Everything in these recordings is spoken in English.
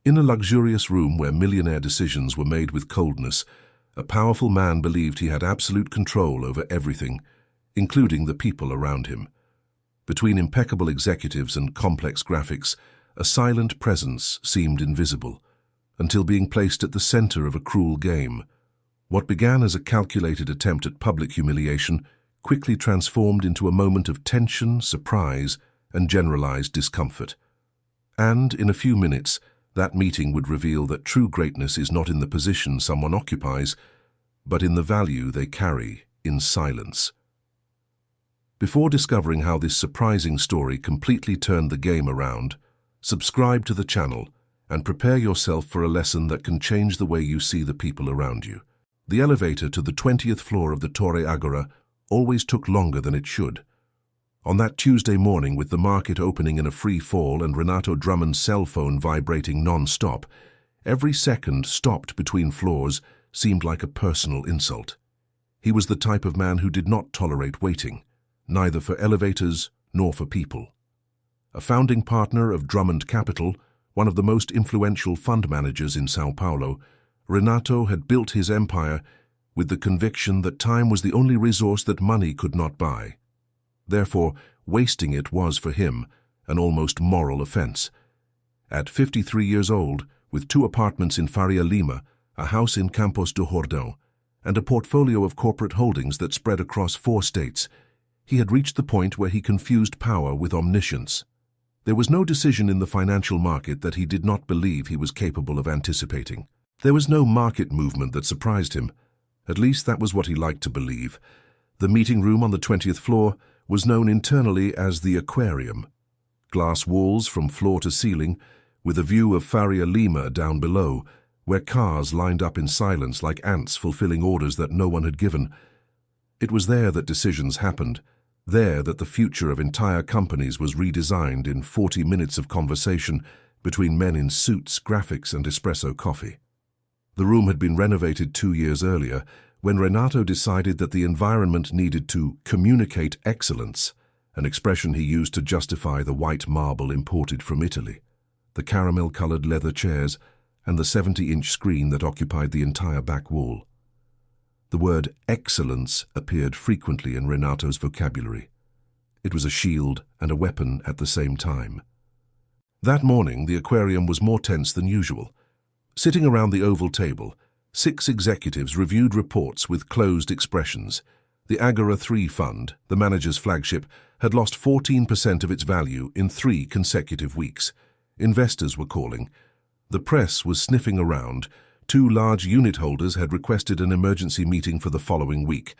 In a luxurious room where millionaire decisions were made with coldness, a powerful man believed he had absolute control over everything, including the people around him. Between impeccable executives and complex graphics, a silent presence seemed invisible, until being placed at the center of a cruel game. What began as a calculated attempt at public humiliation quickly transformed into a moment of tension, surprise, and generalized discomfort. And, in a few minutes, that meeting would reveal that true greatness is not in the position someone occupies, but in the value they carry in silence. Before discovering how this surprising story completely turned the game around, subscribe to the channel and prepare yourself for a lesson that can change the way you see the people around you. The elevator to the 20th floor of the Torre Agora always took longer than it should. On that Tuesday morning, with the market opening in a free fall and Renato Drummond's cell phone vibrating non-stop, every second stopped between floors seemed like a personal insult. He was the type of man who did not tolerate waiting, neither for elevators nor for people. A founding partner of Drummond Capital, one of the most influential fund managers in Sao Paulo, Renato had built his empire with the conviction that time was the only resource that money could not buy. Therefore, wasting it was for him an almost moral offense. At 53 years old, with 2 apartments in Faria Lima, a house in Campos do Jordão, and a portfolio of corporate holdings that spread across 4 states, he had reached the point where he confused power with omniscience. There was no decision in the financial market that he did not believe he was capable of anticipating. There was no market movement that surprised him. At least that was what he liked to believe. The meeting room on the 20th floor was known internally as the aquarium. Glass walls from floor to ceiling, with a view of Faria Lima down below, where cars lined up in silence like ants fulfilling orders that no one had given. It was there that decisions happened, there that the future of entire companies was redesigned in 40 minutes of conversation between men in suits, graphics, and espresso coffee. The room had been renovated 2 years earlier, when Renato decided that the environment needed to communicate excellence, an expression he used to justify the white marble imported from Italy, the caramel-colored leather chairs, and the 70-inch screen that occupied the entire back wall. The word excellence appeared frequently in Renato's vocabulary. It was a shield and a weapon at the same time. That morning, the aquarium was more tense than usual. Sitting around the oval table, 6 executives reviewed reports with closed expressions. The Agora 3 fund, the manager's flagship, had lost 14% of its value in 3 consecutive weeks. Investors were calling. The press was sniffing around. 2 large unit holders had requested an emergency meeting for the following week,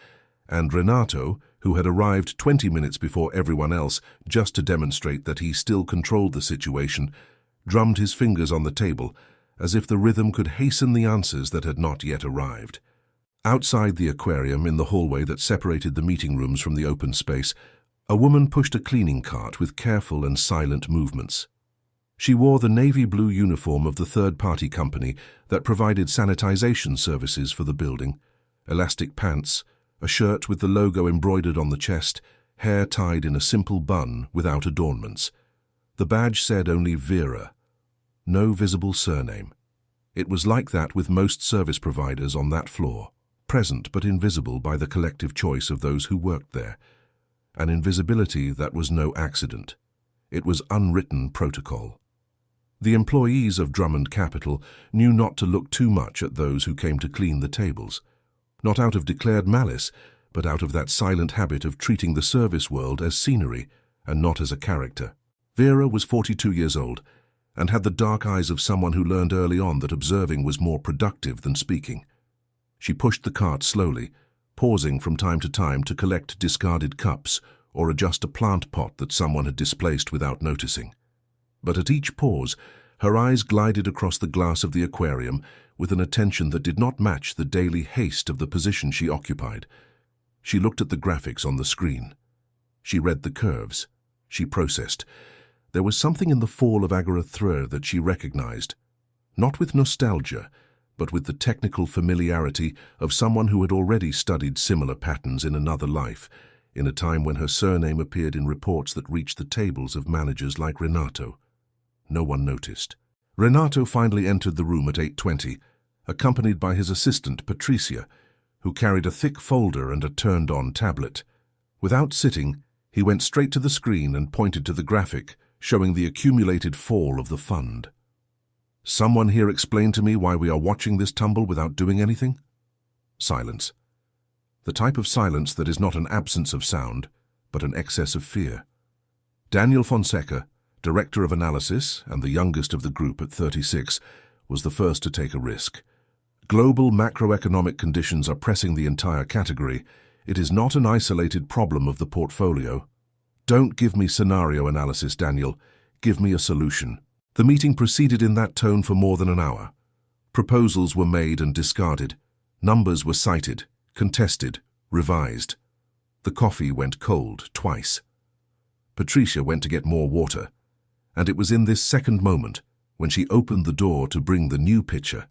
and Renato, who had arrived 20 minutes before everyone else just to demonstrate that he still controlled the situation, drummed his fingers on the table as if the rhythm could hasten the answers that had not yet arrived. Outside the aquarium, in the hallway that separated the meeting rooms from the open space, a woman pushed a cleaning cart with careful and silent movements. She wore the navy blue uniform of the third-party company that provided sanitization services for the building, elastic pants, a shirt with the logo embroidered on the chest, hair tied in a simple bun without adornments. The badge said only Vera. No visible surname. It was like that with most service providers on that floor, present but invisible by the collective choice of those who worked there. An invisibility that was no accident. It was unwritten protocol. The employees of Drummond Capital knew not to look too much at those who came to clean the tables, not out of declared malice, but out of that silent habit of treating the service world as scenery and not as a character. Vera was 42 years old, and had the dark eyes of someone who learned early on that observing was more productive than speaking. She pushed the cart slowly, pausing from time to time to collect discarded cups or adjust a plant pot that someone had displaced without noticing. But at each pause, her eyes glided across the glass of the aquarium with an attention that did not match the daily haste of the position she occupied. She looked at the graphics on the screen. She read the curves. She processed. There was something in the fall of Agora 3 that she recognized, not with nostalgia, but with the technical familiarity of someone who had already studied similar patterns in another life, in a time when her surname appeared in reports that reached the tables of managers like Renato. No one noticed. Renato finally entered the room at 8:20, accompanied by his assistant, Patricia, who carried a thick folder and a turned-on tablet. Without sitting, he went straight to the screen and pointed to the graphic, showing the accumulated fall of the fund. "Someone here explain to me why we are watching this tumble without doing anything?" Silence. The type of silence that is not an absence of sound, but an excess of fear. Daniel Fonseca, Director of Analysis and the youngest of the group at 36, was the first to take a risk. Global macroeconomic conditions are pressing the entire category. It is not an isolated problem of the portfolio. "Don't give me scenario analysis, Daniel. Give me a solution." The meeting proceeded in that tone for more than an hour. Proposals were made and discarded. Numbers were cited, contested, revised. The coffee went cold twice. Patricia went to get more water, and it was in this second moment, when she opened the door to bring the new pitcher,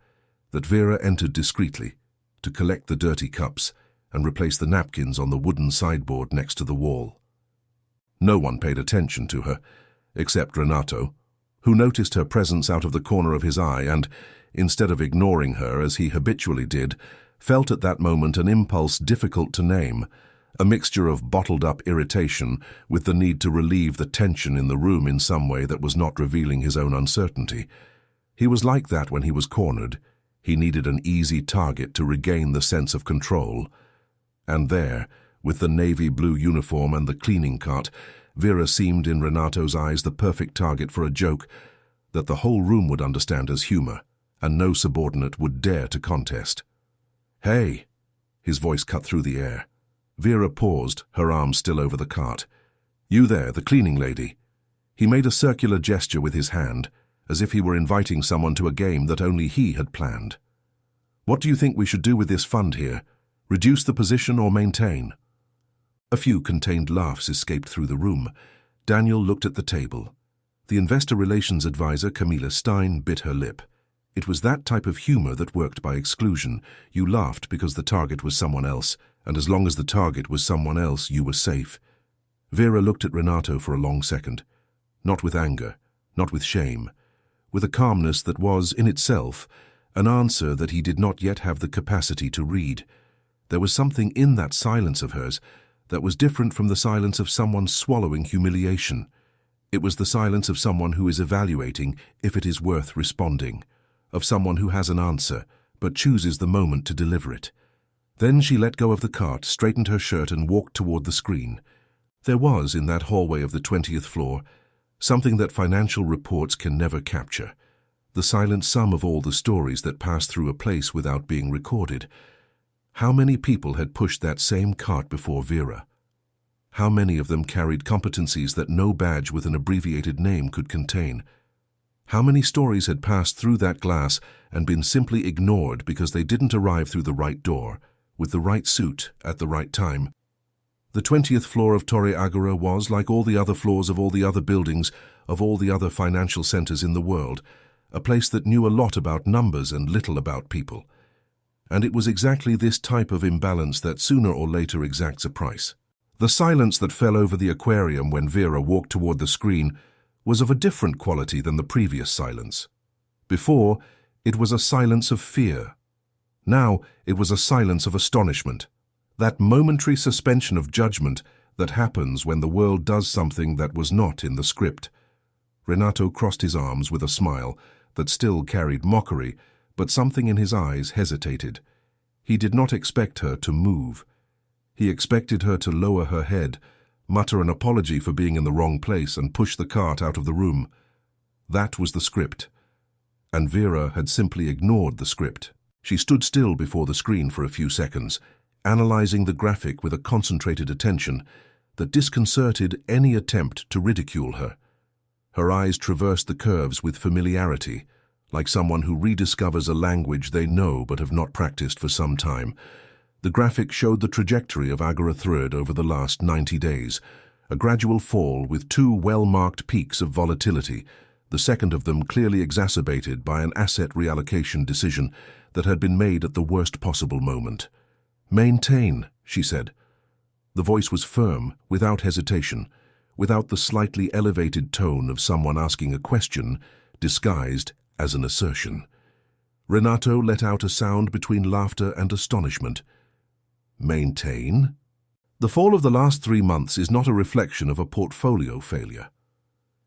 that Vera entered discreetly to collect the dirty cups and replace the napkins on the wooden sideboard next to the wall. No one paid attention to her, except Renato, who noticed her presence out of the corner of his eye and, instead of ignoring her as he habitually did, felt at that moment an impulse difficult to name, a mixture of bottled-up irritation with the need to relieve the tension in the room in some way that was not revealing his own uncertainty. He was like that when he was cornered. He needed an easy target to regain the sense of control. And there, with the navy blue uniform and the cleaning cart, Vera seemed in Renato's eyes the perfect target for a joke that the whole room would understand as humor, and no subordinate would dare to contest. "Hey!" His voice cut through the air. Vera paused, her arms still over the cart. "You there, the cleaning lady." He made a circular gesture with his hand, as if he were inviting someone to a game that only he had planned. "What do you think we should do with this fund here? Reduce the position or maintain?" A few contained laughs escaped through the room. Daniel looked at the table. The investor relations advisor, Camilla Stein, bit her lip. It was that type of humor that worked by exclusion. You laughed because the target was someone else, and as long as the target was someone else, you were safe. Vera looked at Renato for a long second, not with anger, not with shame, with a calmness that was, in itself, an answer that he did not yet have the capacity to read. There was something in that silence of hers that was different from the silence of someone swallowing humiliation. It was the silence of someone who is evaluating if it is worth responding, of someone who has an answer, but chooses the moment to deliver it. Then she let go of the cart, straightened her shirt, and walked toward the screen. There was, in that hallway of the 20th floor, something that financial reports can never capture, the silent sum of all the stories that pass through a place without being recorded. How many people had pushed that same cart before Vera? How many of them carried competencies that no badge with an abbreviated name could contain? How many stories had passed through that glass and been simply ignored because they didn't arrive through the right door, with the right suit, at the right time? The 20th floor of Torre Agora was, like all the other floors of all the other buildings, of all the other financial centers in the world, a place that knew a lot about numbers and little about people. And it was exactly this type of imbalance that sooner or later exacts a price. The silence that fell over the aquarium when Vera walked toward the screen was of a different quality than the previous silence. Before, it was a silence of fear. Now, it was a silence of astonishment. That momentary suspension of judgment that happens when the world does something that was not in the script. Renato crossed his arms with a smile that still carried mockery, but something in his eyes hesitated. He did not expect her to move. He expected her to lower her head, mutter an apology for being in the wrong place, and push the cart out of the room. That was the script. And Vera had simply ignored the script. She stood still before the screen for a few seconds, analyzing the graphic with a concentrated attention that disconcerted any attempt to ridicule her. Her eyes traversed the curves with familiarity, like someone who rediscovers a language they know but have not practiced for some time. The graphic showed the trajectory of Agora Third over the last 90 days, a gradual fall with two well-marked peaks of volatility, the second of them clearly exacerbated by an asset reallocation decision that had been made at the worst possible moment. "Maintain," she said. The voice was firm, without hesitation, without the slightly elevated tone of someone asking a question, disguised as an assertion. Renato let out a sound between laughter and astonishment. Maintain? The fall of the last 3 months is not a reflection of a portfolio failure.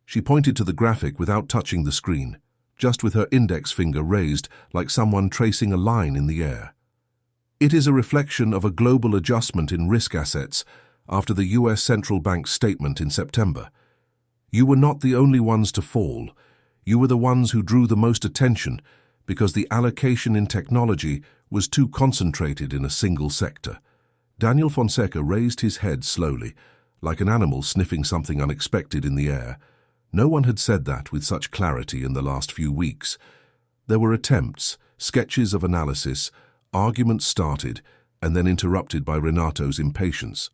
She pointed to the graphic without touching the screen, just with her index finger raised like someone tracing a line in the air. It is a reflection of a global adjustment in risk assets after the US Central Bank's statement in September. You were not the only ones to fall. You were the ones who drew the most attention because the allocation in technology was too concentrated in a single sector. Daniel Fonseca raised his head slowly, like an animal sniffing something unexpected in the air. No one had said that with such clarity in the last few weeks. There were attempts, sketches of analysis, arguments started, and then interrupted by Renato's impatience.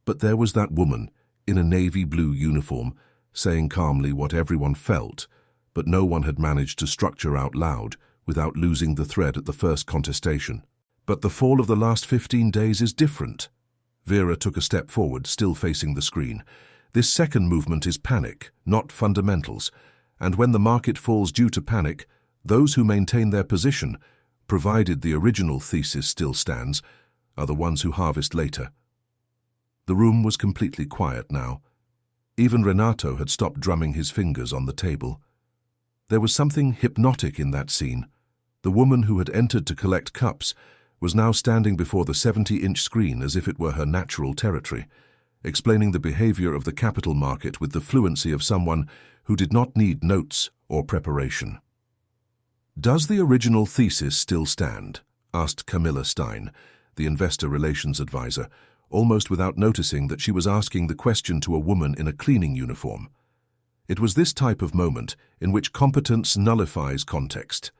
But there was that woman, in a navy blue uniform, saying calmly what everyone felt, but no one had managed to structure out loud without losing the thread at the first contestation. But the fall of the last 15 days is different. Vera took a step forward, still facing the screen. This second movement is panic, not fundamentals. And when the market falls due to panic, those who maintain their position, provided the original thesis still stands, are the ones who harvest later. The room was completely quiet now. Even Renato had stopped drumming his fingers on the table. There was something hypnotic in that scene. The woman who had entered to collect cups was now standing before the 70-inch screen as if it were her natural territory, explaining the behavior of the capital market with the fluency of someone who did not need notes or preparation. "Does the original thesis still stand?" asked Camilla Stein, the investor relations advisor, almost without noticing that she was asking the question to a woman in a cleaning uniform. It was this type of moment in which competence nullifies context,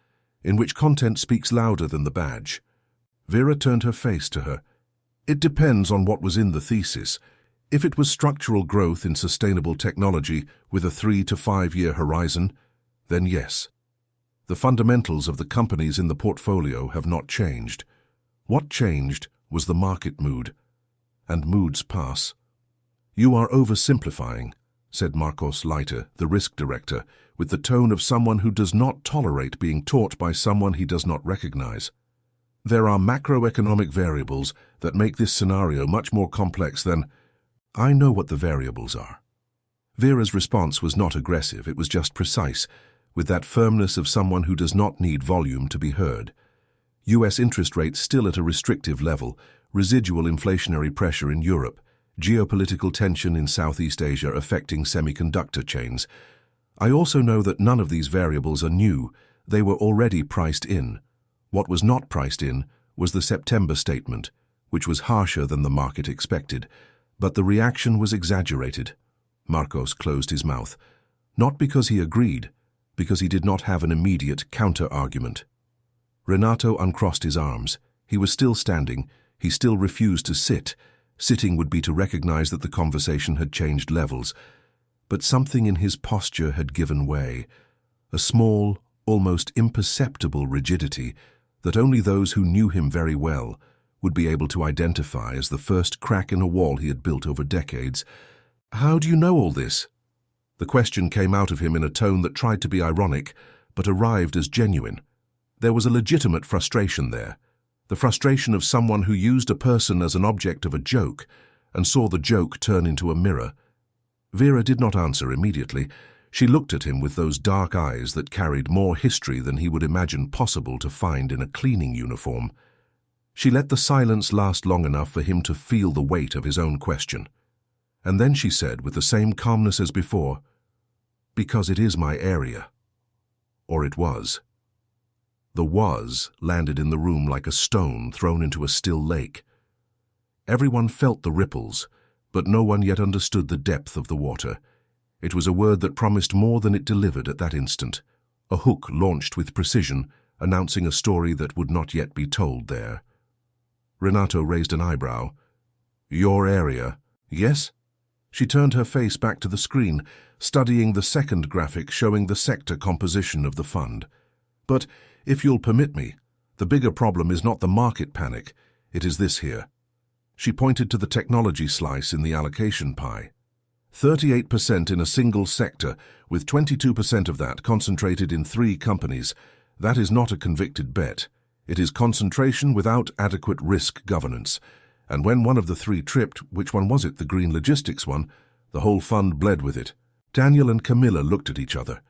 in which content speaks louder than the badge. Vera turned her face to her. "It depends on what was in the thesis. If it was structural growth in sustainable technology with a 3 to 5 year horizon, then yes. The fundamentals of the companies in the portfolio have not changed. What changed was the market mood. And moods pass." "You are oversimplifying," said Marcos Leiter, the risk director, with the tone of someone who does not tolerate being taught by someone he does not recognize. "There are macroeconomic variables that make this scenario much more complex than—" "I know what the variables are." Vera's response was not aggressive, it was just precise, with that firmness of someone who does not need volume to be heard. US interest rates still at a restrictive level, residual inflationary pressure in Europe, geopolitical tension in Southeast Asia affecting semiconductor chains. I also know that none of these variables are new, they were already priced in. What was not priced in was the September statement, which was harsher than the market expected, but the reaction was exaggerated. Marcos closed his mouth, not because he agreed, because he did not have an immediate counter-argument. Renato uncrossed his arms. He was still standing, he still refused to sit. Sitting would be to recognize that the conversation had changed levels. But something in his posture had given way, a small, almost imperceptible rigidity that only those who knew him very well would be able to identify as the first crack in a wall he had built over decades. "How do you know all this?" The question came out of him in a tone that tried to be ironic, but arrived as genuine. There was a legitimate frustration there, the frustration of someone who used a person as an object of a joke and saw the joke turn into a mirror. Vera did not answer immediately. She looked at him with those dark eyes that carried more history than he would imagine possible to find in a cleaning uniform. She let the silence last long enough for him to feel the weight of his own question. And then she said, with the same calmness as before, "Because it is my area." Or it was. The "was" landed in the room like a stone thrown into a still lake. Everyone felt the ripples, but no one yet understood the depth of the water. It was a word that promised more than it delivered at that instant, a hook launched with precision, announcing a story that would not yet be told there. Renato raised an eyebrow. "Your area, yes?" She turned her face back to the screen, studying the second graphic showing the sector composition of the fund. "But, if you'll permit me, the bigger problem is not the market panic, it is this here." She pointed to the technology slice in the allocation pie. 38% in a single sector, with 22% of that concentrated in 3 companies. That is not a convicted bet. It is concentration without adequate risk governance. And when one of the 3 tripped, which one was it, the green logistics one, the whole fund bled with it. Daniel and Camilla looked at each other.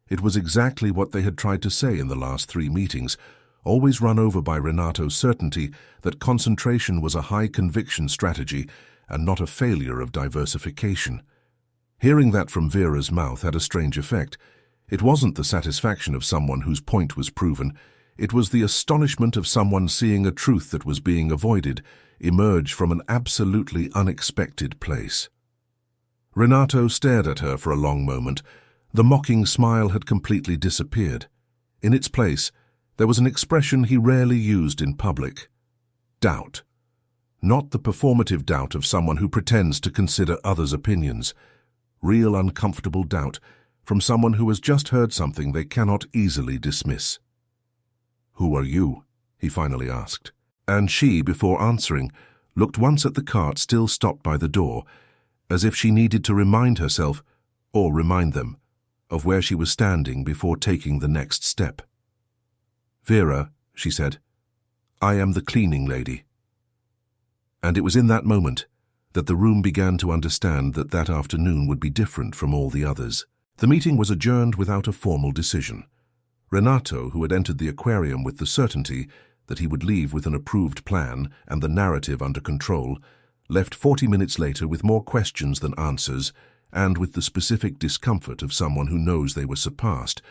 It was exactly what they had tried to say in the last 3 meetings, always run over by Renato's certainty that concentration was a high-conviction strategy and not a failure of diversification. Hearing that from Vera's mouth had a strange effect. It wasn't the satisfaction of someone whose point was proven. It was the astonishment of someone seeing a truth that was being avoided emerge from an absolutely unexpected place. Renato stared at her for a long moment. The mocking smile had completely disappeared. In its place, there was an expression he rarely used in public: doubt. Not the performative doubt of someone who pretends to consider others' opinions. Real uncomfortable doubt from someone who has just heard something they cannot easily dismiss. "Who are you?" he finally asked. And she, before answering, looked once at the cart still stopped by the door, as if she needed to remind herself, or remind them, of where she was standing before taking the next step. "Vera," she said, "I am the cleaning lady." And it was in that moment that the room began to understand that that afternoon would be different from all the others. The meeting was adjourned without a formal decision. Renato, who had entered the aquarium with the certainty that he would leave with an approved plan and the narrative under control, left 40 minutes later with more questions than answers and with the specific discomfort of someone who knows they were surpassed,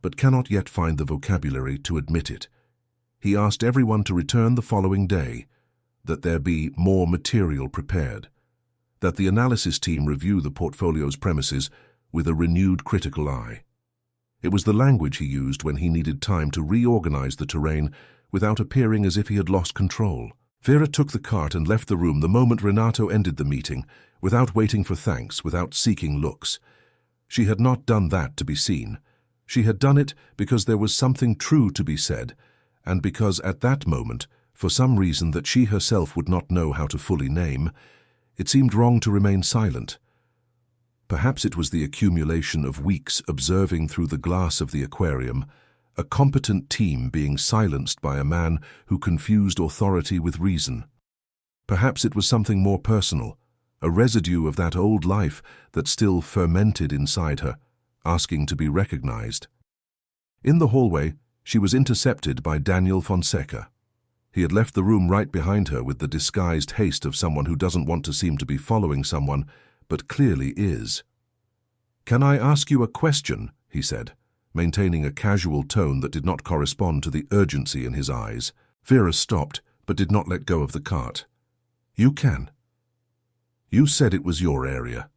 but cannot yet find the vocabulary to admit it. He asked everyone to return the following day, that there be more material prepared, that the analysis team review the portfolio's premises with a renewed critical eye. It was the language he used when he needed time to reorganize the terrain without appearing as if he had lost control. Vera took the cart and left the room the moment Renato ended the meeting, without waiting for thanks, without seeking looks. She had not done that to be seen. She had done it because there was something true to be said, and because at that moment, for some reason that she herself would not know how to fully name, it seemed wrong to remain silent. Perhaps it was the accumulation of weeks observing through the glass of the aquarium, a competent team being silenced by a man who confused authority with reason. Perhaps it was something more personal, a residue of that old life that still fermented inside her, asking to be recognized. In the hallway, she was intercepted by Daniel Fonseca. He had left the room right behind her with the disguised haste of someone who doesn't want to seem to be following someone, but clearly is. "Can I ask you a question?" he said, maintaining a casual tone that did not correspond to the urgency in his eyes. Vera stopped, but did not let go of the cart. "You can. You said it was your area."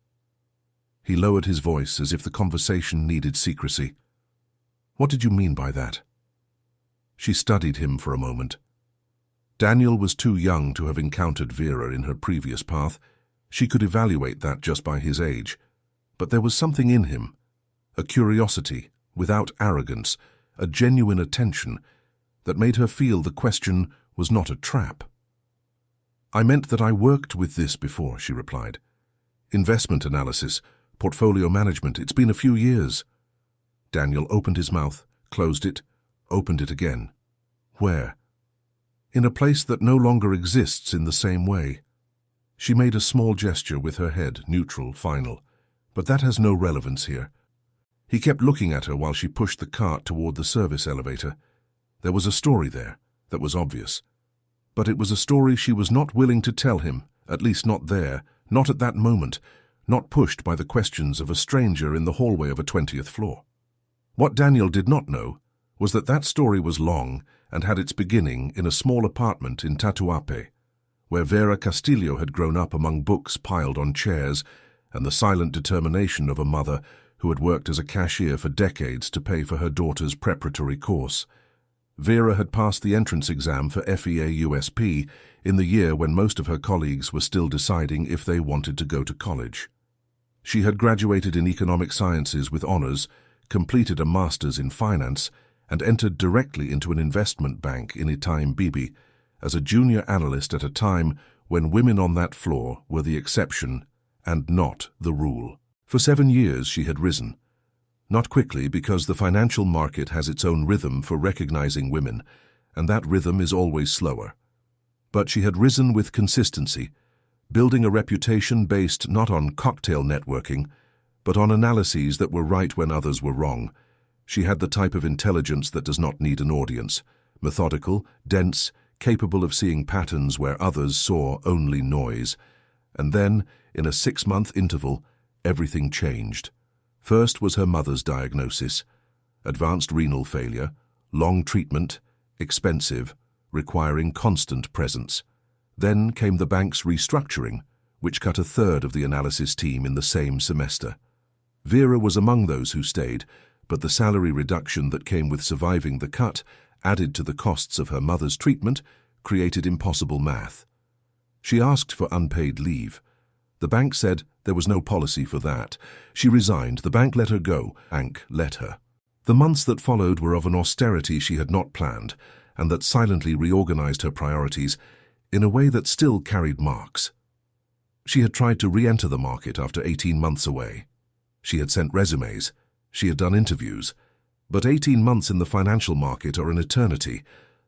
He lowered his voice as if the conversation needed secrecy. "What did you mean by that?" She studied him for a moment. Daniel was too young to have encountered Vera in her previous path. She could evaluate that just by his age. But there was something in him, a curiosity, without arrogance, a genuine attention, that made her feel the question was not a trap. "I meant that I worked with this before," she replied. "Investment analysis, portfolio management, it's been a few years." Daniel opened his mouth, closed it, opened it again. "Where?" "In a place that no longer exists in the same way." She made a small gesture with her head, neutral, final. "But that has no relevance here." He kept looking at her while she pushed the cart toward the service elevator. There was a story there, that was obvious. But it was a story she was not willing to tell him, at least not there, not at that moment, not pushed by the questions of a stranger in the hallway of a 20th floor. What Daniel did not know was that that story was long and had its beginning in a small apartment in Tatuape, where Vera Castillo had grown up among books piled on chairs and the silent determination of a mother who had worked as a cashier for decades to pay for her daughter's preparatory course. Vera had passed the entrance exam for FEA-USP in the year when most of her colleagues were still deciding if they wanted to go to college. She had graduated in economic sciences with honors, completed a master's in finance, and entered directly into an investment bank in Itaim Bibi as a junior analyst at a time when women on that floor were the exception and not the rule. For 7 years she had risen. Not quickly, because the financial market has its own rhythm for recognizing women, and that rhythm is always slower. But she had risen with consistency, building a reputation based not on cocktail networking, but on analyses that were right when others were wrong. She had the type of intelligence that does not need an audience, methodical, dense, capable of seeing patterns where others saw only noise. And then, in a 6-month interval, everything changed. First was her mother's diagnosis: advanced renal failure, long treatment, expensive, requiring constant presence. Then came the bank's restructuring, which cut a third of the analysis team in the same semester. Vera was among those who stayed, but the salary reduction that came with surviving the cut, added to the costs of her mother's treatment, created impossible math. She asked for unpaid leave. The bank said there was no policy for that. She resigned. The bank let her go. Bank let her. The months that followed were of an austerity she had not planned, and that silently reorganized her priorities in a way that still carried marks. She had tried to re-enter the market after 18 months away. She had sent resumes. She had done interviews. But 18 months in the financial market are an eternity.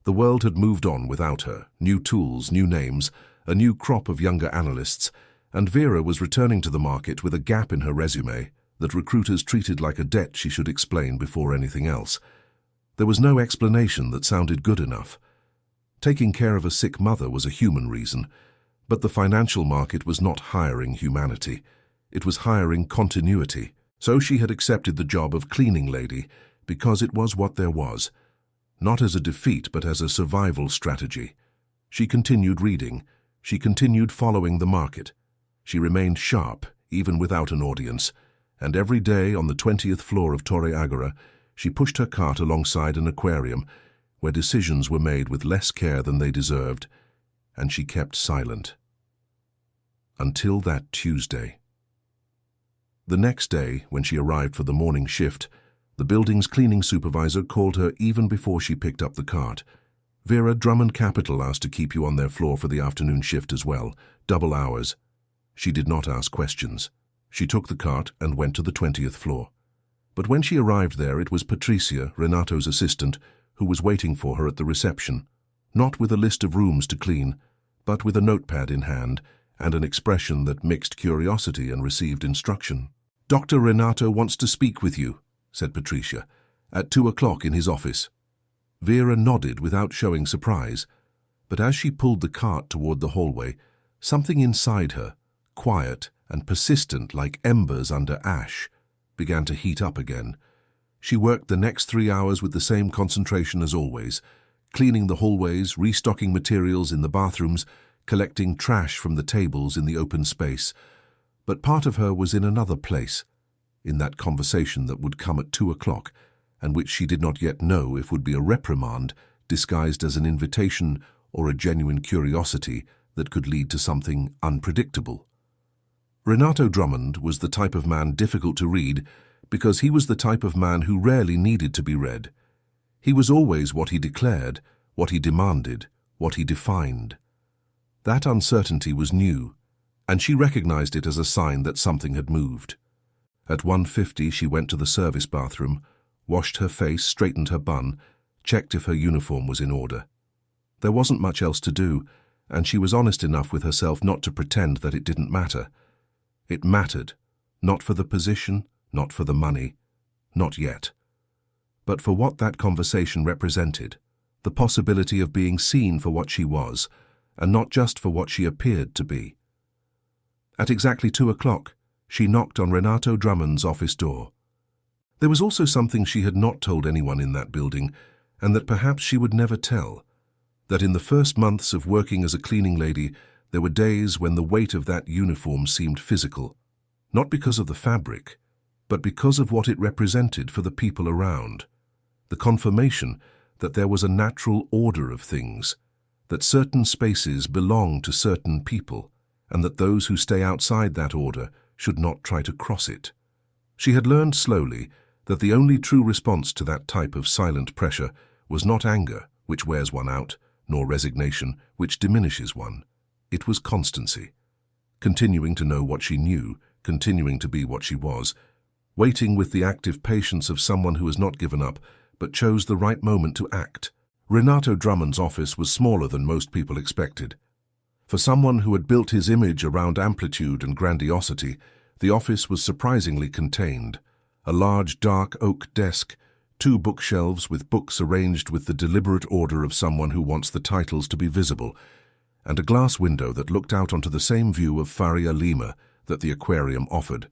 The world had moved on without her. New tools, new names, a new crop of younger analysts, and Vera was returning to the market with a gap in her resume that recruiters treated like a debt she should explain before anything else. There was no explanation that sounded good enough. Taking care of a sick mother was a human reason, but the financial market was not hiring humanity. It was hiring continuity. So she had accepted the job of cleaning lady because it was what there was, not as a defeat but as a survival strategy. She continued reading. She continued following the market. She remained sharp, even without an audience, and every day on the 20th floor of Torre Agora, she pushed her cart alongside an aquarium where decisions were made with less care than they deserved, and she kept silent. Until that Tuesday. The next day, when she arrived for the morning shift, the building's cleaning supervisor called her even before she picked up the cart. "Vera, Drummond Capital asked to keep you on their floor for the afternoon shift as well, double hours." She did not ask questions. She took the cart and went to the 20th floor. But when she arrived there, it was Patricia, Renato's assistant, who was waiting for her at the reception, not with a list of rooms to clean, but with a notepad in hand and an expression that mixed curiosity and received instruction. "Dr. Renato wants to speak with you," said Patricia, "at 2 o'clock in his office." Vera nodded without showing surprise, but as she pulled the cart toward the hallway, something inside her, quiet and persistent like embers under ash, began to heat up again. She worked the next 3 hours with the same concentration as always, cleaning the hallways, restocking materials in the bathrooms, collecting trash from the tables in the open space. But part of her was in another place, in that conversation that would come at 2 o'clock, and which she did not yet know if would be a reprimand disguised as an invitation or a genuine curiosity that could lead to something unpredictable. Renato Drummond was the type of man difficult to read because he was the type of man who rarely needed to be read. He was always what he declared, what he demanded, what he defined. That uncertainty was new, and she recognized it as a sign that something had moved. At 1:50 she went to the service bathroom, washed her face, straightened her bun, checked if her uniform was in order. There wasn't much else to do, and she was honest enough with herself not to pretend that it didn't matter. It mattered, not for the position, not for the money, not yet, but for what that conversation represented, the possibility of being seen for what she was, and not just for what she appeared to be. At exactly 2 o'clock, she knocked on Renato Drummond's office door. There was also something she had not told anyone in that building, and that perhaps she would never tell, that in the first months of working as a cleaning lady, there were days when the weight of that uniform seemed physical, not because of the fabric, but because of what it represented for the people around. The confirmation that there was a natural order of things, that certain spaces belong to certain people, and that those who stay outside that order should not try to cross it. She had learned slowly that the only true response to that type of silent pressure was not anger, which wears one out, nor resignation, which diminishes one. It was constancy. continuing to know what she knew, continuing to be what she was, waiting with the active patience of someone who has not given up, but chose the right moment to act. Renato Drummond's office was smaller than most people expected. For someone who had built his image around amplitude and grandiosity, the office was surprisingly contained. A large dark oak desk, 2 bookshelves with books arranged with the deliberate order of someone who wants the titles to be visible, and a glass window that looked out onto the same view of Faria Lima that the aquarium offered,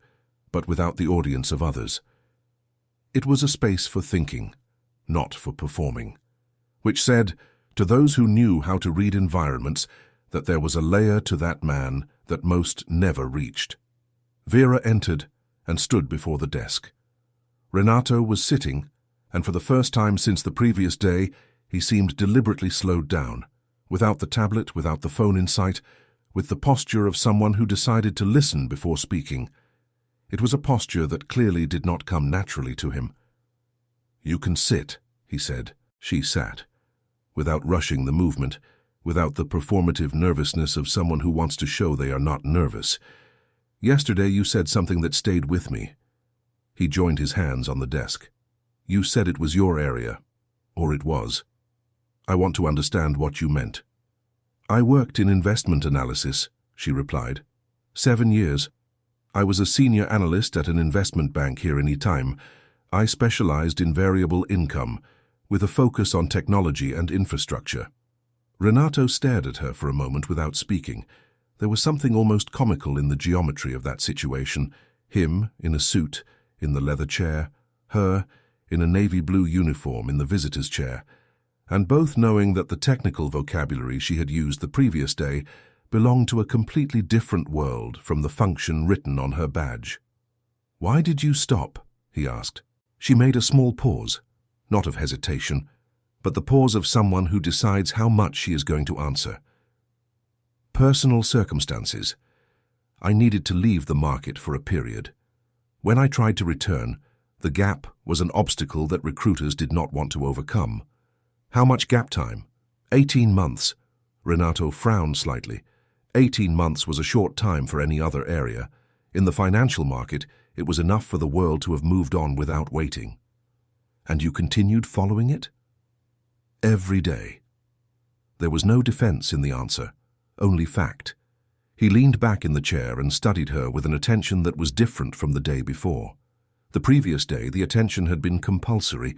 but without the audience of others. It was a space for thinking, not for performing, which said, to those who knew how to read environments, that there was a layer to that man that most never reached. Vera entered and stood before the desk. Renato was sitting, and for the first time since the previous day, he seemed deliberately slowed down, without the tablet, without the phone in sight, with the posture of someone who decided to listen before speaking. It was a posture that clearly did not come naturally to him. "You can sit," he said. She sat, without rushing the movement, without the performative nervousness of someone who wants to show they are not nervous. "Yesterday you said something that stayed with me." He joined his hands on the desk. "You said it was your area, or it was. I want to understand what you meant." "I worked in investment analysis," she replied. 7 years. I was a senior analyst at an investment bank here in Itaim. I specialized in variable income, with a focus on technology and infrastructure. Renato stared at her for a moment without speaking. There was something almost comical in the geometry of that situation. Him, in a suit, in the leather chair, her, in a navy blue uniform in the visitor's chair, and both knowing that the technical vocabulary she had used the previous day belonged to a completely different world from the function written on her badge. "Why did you stop?" he asked. She made a small pause, not of hesitation, but the pause of someone who decides how much she is going to answer. "Personal circumstances. I needed to leave the market for a period. When I tried to return, the gap was an obstacle that recruiters did not want to overcome." "How much gap time?" 18 months. Renato frowned slightly. 18 months was a short time for any other area. In the financial market, it was enough for the world to have moved on without waiting. "And you continued following it?" "Every day." There was no defense in the answer, only fact. He leaned back in the chair and studied her with an attention that was different from the day before. The previous day, the attention had been compulsory.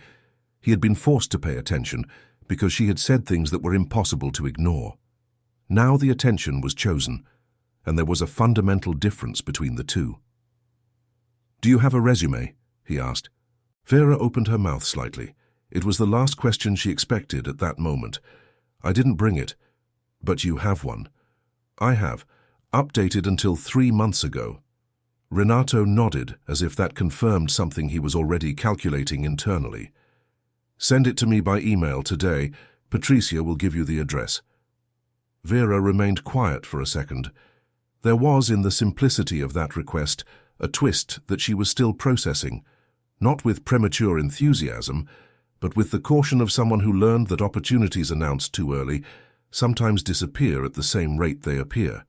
He had been forced to pay attention because she had said things that were impossible to ignore. Now the attention was chosen, and there was a fundamental difference between the two. "Do you have a resume?" he asked. Vera opened her mouth slightly. It was the last question she expected at that moment. "I didn't bring it, but you have one." "I have. Updated until 3 months ago." Renato nodded as if that confirmed something he was already calculating internally. "Send it to me by email today. Patricia will give you the address." Vera remained quiet for a second. There was in the simplicity of that request a twist that she was still processing, not with premature enthusiasm, but with the caution of someone who learned that opportunities announced too early sometimes disappear at the same rate they appear.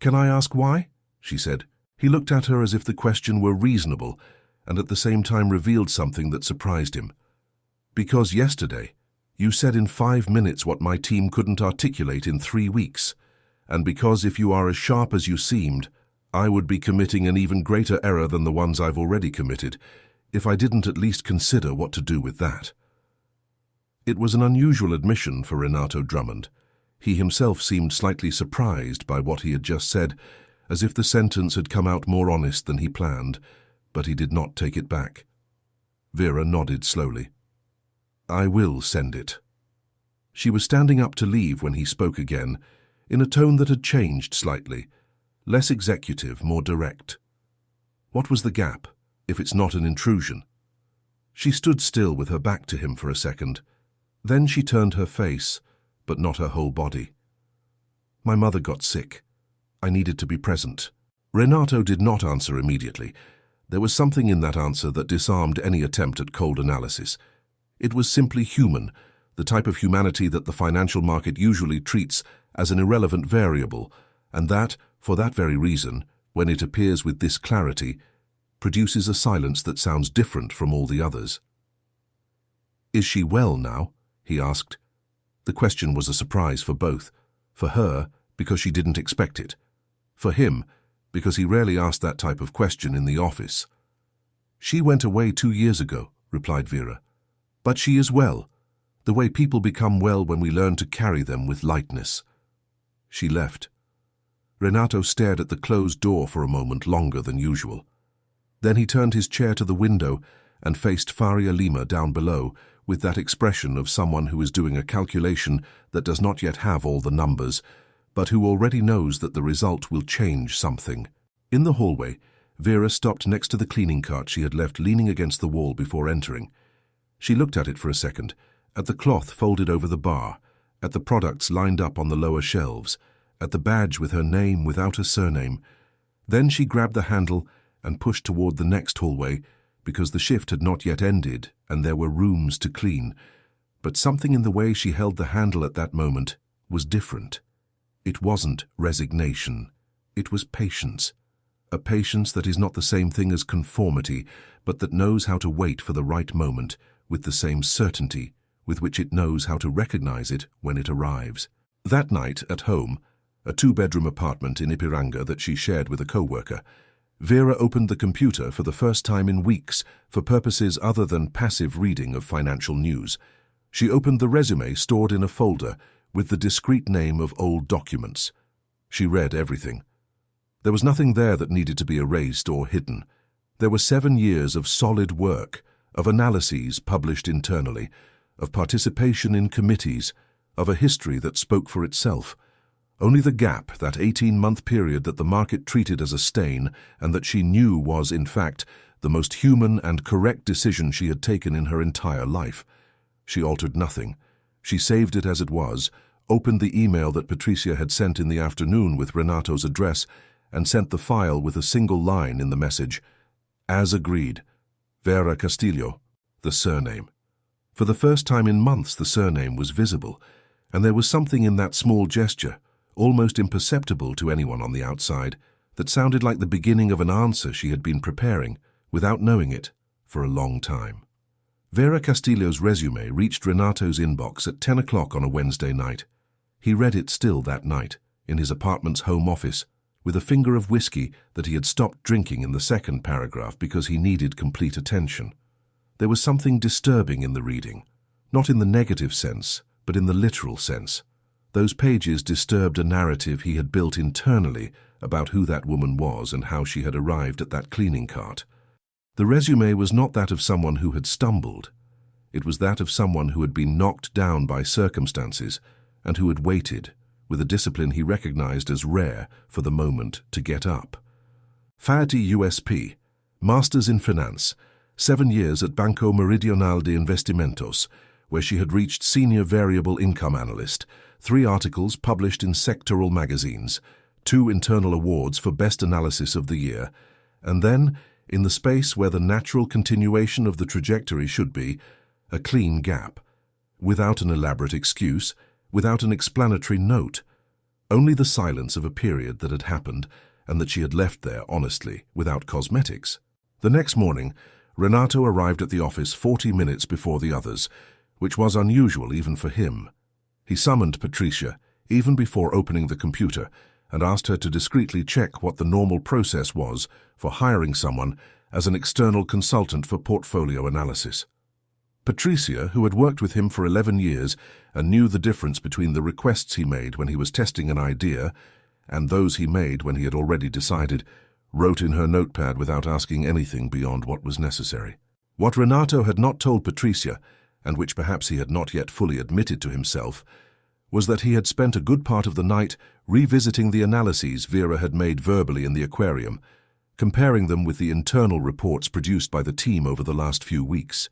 "Can I ask why?" she said. He looked at her as if the question were reasonable, and at the same time revealed something that surprised him. "Because yesterday, you said in 5 minutes what my team couldn't articulate in 3 weeks, and because if you are as sharp as you seemed, I would be committing an even greater error than the ones I've already committed, if I didn't at least consider what to do with that." It was an unusual admission for Renato Drummond. He himself seemed slightly surprised by what he had just said, as if the sentence had come out more honest than he planned, but he did not take it back. Vera nodded slowly. "I will send it." She was standing up to leave when he spoke again, in a tone that had changed slightly, less executive, more direct. "What was the gap, if it's not an intrusion?" She stood still with her back to him for a second. Then she turned her face, but not her whole body. "My mother got sick. I needed to be present." Renato did not answer immediately. There was something in that answer that disarmed any attempt at cold analysis. It was simply human, the type of humanity that the financial market usually treats as an irrelevant variable, and that, for that very reason, when it appears with this clarity, produces a silence that sounds different from all the others. "Is she well now?" he asked. The question was a surprise for both. For her, because she didn't expect it. For him, because he rarely asked that type of question in the office. "She went away 2 years ago," replied Vera. "But she is well, the way people become well when we learn to carry them with lightness." She left. Renato stared at the closed door for a moment longer than usual. Then he turned his chair to the window and faced Faria Lima down below with that expression of someone who is doing a calculation that does not yet have all the numbers, but who already knows that the result will change something. In the hallway, Vera stopped next to the cleaning cart she had left leaning against the wall before entering. She looked at it for a second, at the cloth folded over the bar, at the products lined up on the lower shelves, at the badge with her name without a surname. Then she grabbed the handle and pushed toward the next hallway, because the shift had not yet ended and there were rooms to clean. But something in the way she held the handle at that moment was different. It wasn't resignation. It was patience. A patience that is not the same thing as conformity, but that knows how to wait for the right moment with the same certainty with which it knows how to recognize it when it arrives. That night at home, a 2-bedroom apartment in Ipiranga that she shared with a co-worker, Vera opened the computer for the first time in weeks for purposes other than passive reading of financial news. She opened the resume stored in a folder with the discreet name of old documents. She read everything. There was nothing there that needed to be erased or hidden. There were 7 years of solid work, of analyses published internally, of participation in committees, of a history that spoke for itself. Only the gap, that 18-month period that the market treated as a stain and that she knew was, in fact, the most human and correct decision she had taken in her entire life. She altered nothing. She saved it as it was, opened the email that Patricia had sent in the afternoon with Renato's address, and sent the file with a single line in the message. As agreed. Vera Castillo, the surname. For the first time in months the surname was visible, and there was something in that small gesture, almost imperceptible to anyone on the outside, that sounded like the beginning of an answer she had been preparing, without knowing it, for a long time. Vera Castillo's resume reached Renato's inbox at 10 o'clock on a Wednesday night. He read it still that night, in his apartment's home office, with a finger of whiskey that he had stopped drinking in the second paragraph because he needed complete attention. There was something disturbing in the reading, not in the negative sense, but in the literal sense. Those pages disturbed a narrative he had built internally about who that woman was and how she had arrived at that cleaning cart. The resume was not that of someone who had stumbled. It was that of someone who had been knocked down by circumstances and who had waited, with a discipline he recognized as rare, for the moment to get up. Faeti USP, Masters in Finance, 7 years at Banco Meridional de Investimentos, where she had reached Senior Variable Income Analyst, 3 articles published in sectoral magazines, 2 internal awards for Best Analysis of the Year, and then, in the space where the natural continuation of the trajectory should be, a clean gap, without an elaborate excuse, without an explanatory note, only the silence of a period that had happened and that she had left there honestly, without cosmetics. The next morning, Renato arrived at the office 40 minutes before the others, which was unusual even for him. He summoned Patricia, even before opening the computer, and asked her to discreetly check what the normal process was for hiring someone as an external consultant for portfolio analysis. Patricia, who had worked with him for 11 years and knew the difference between the requests he made when he was testing an idea and those he made when he had already decided, wrote in her notepad without asking anything beyond what was necessary. What Renato had not told Patricia, and which perhaps he had not yet fully admitted to himself, was that he had spent a good part of the night revisiting the analyses Vera had made verbally in the aquarium, comparing them with the internal reports produced by the team over the last few weeks.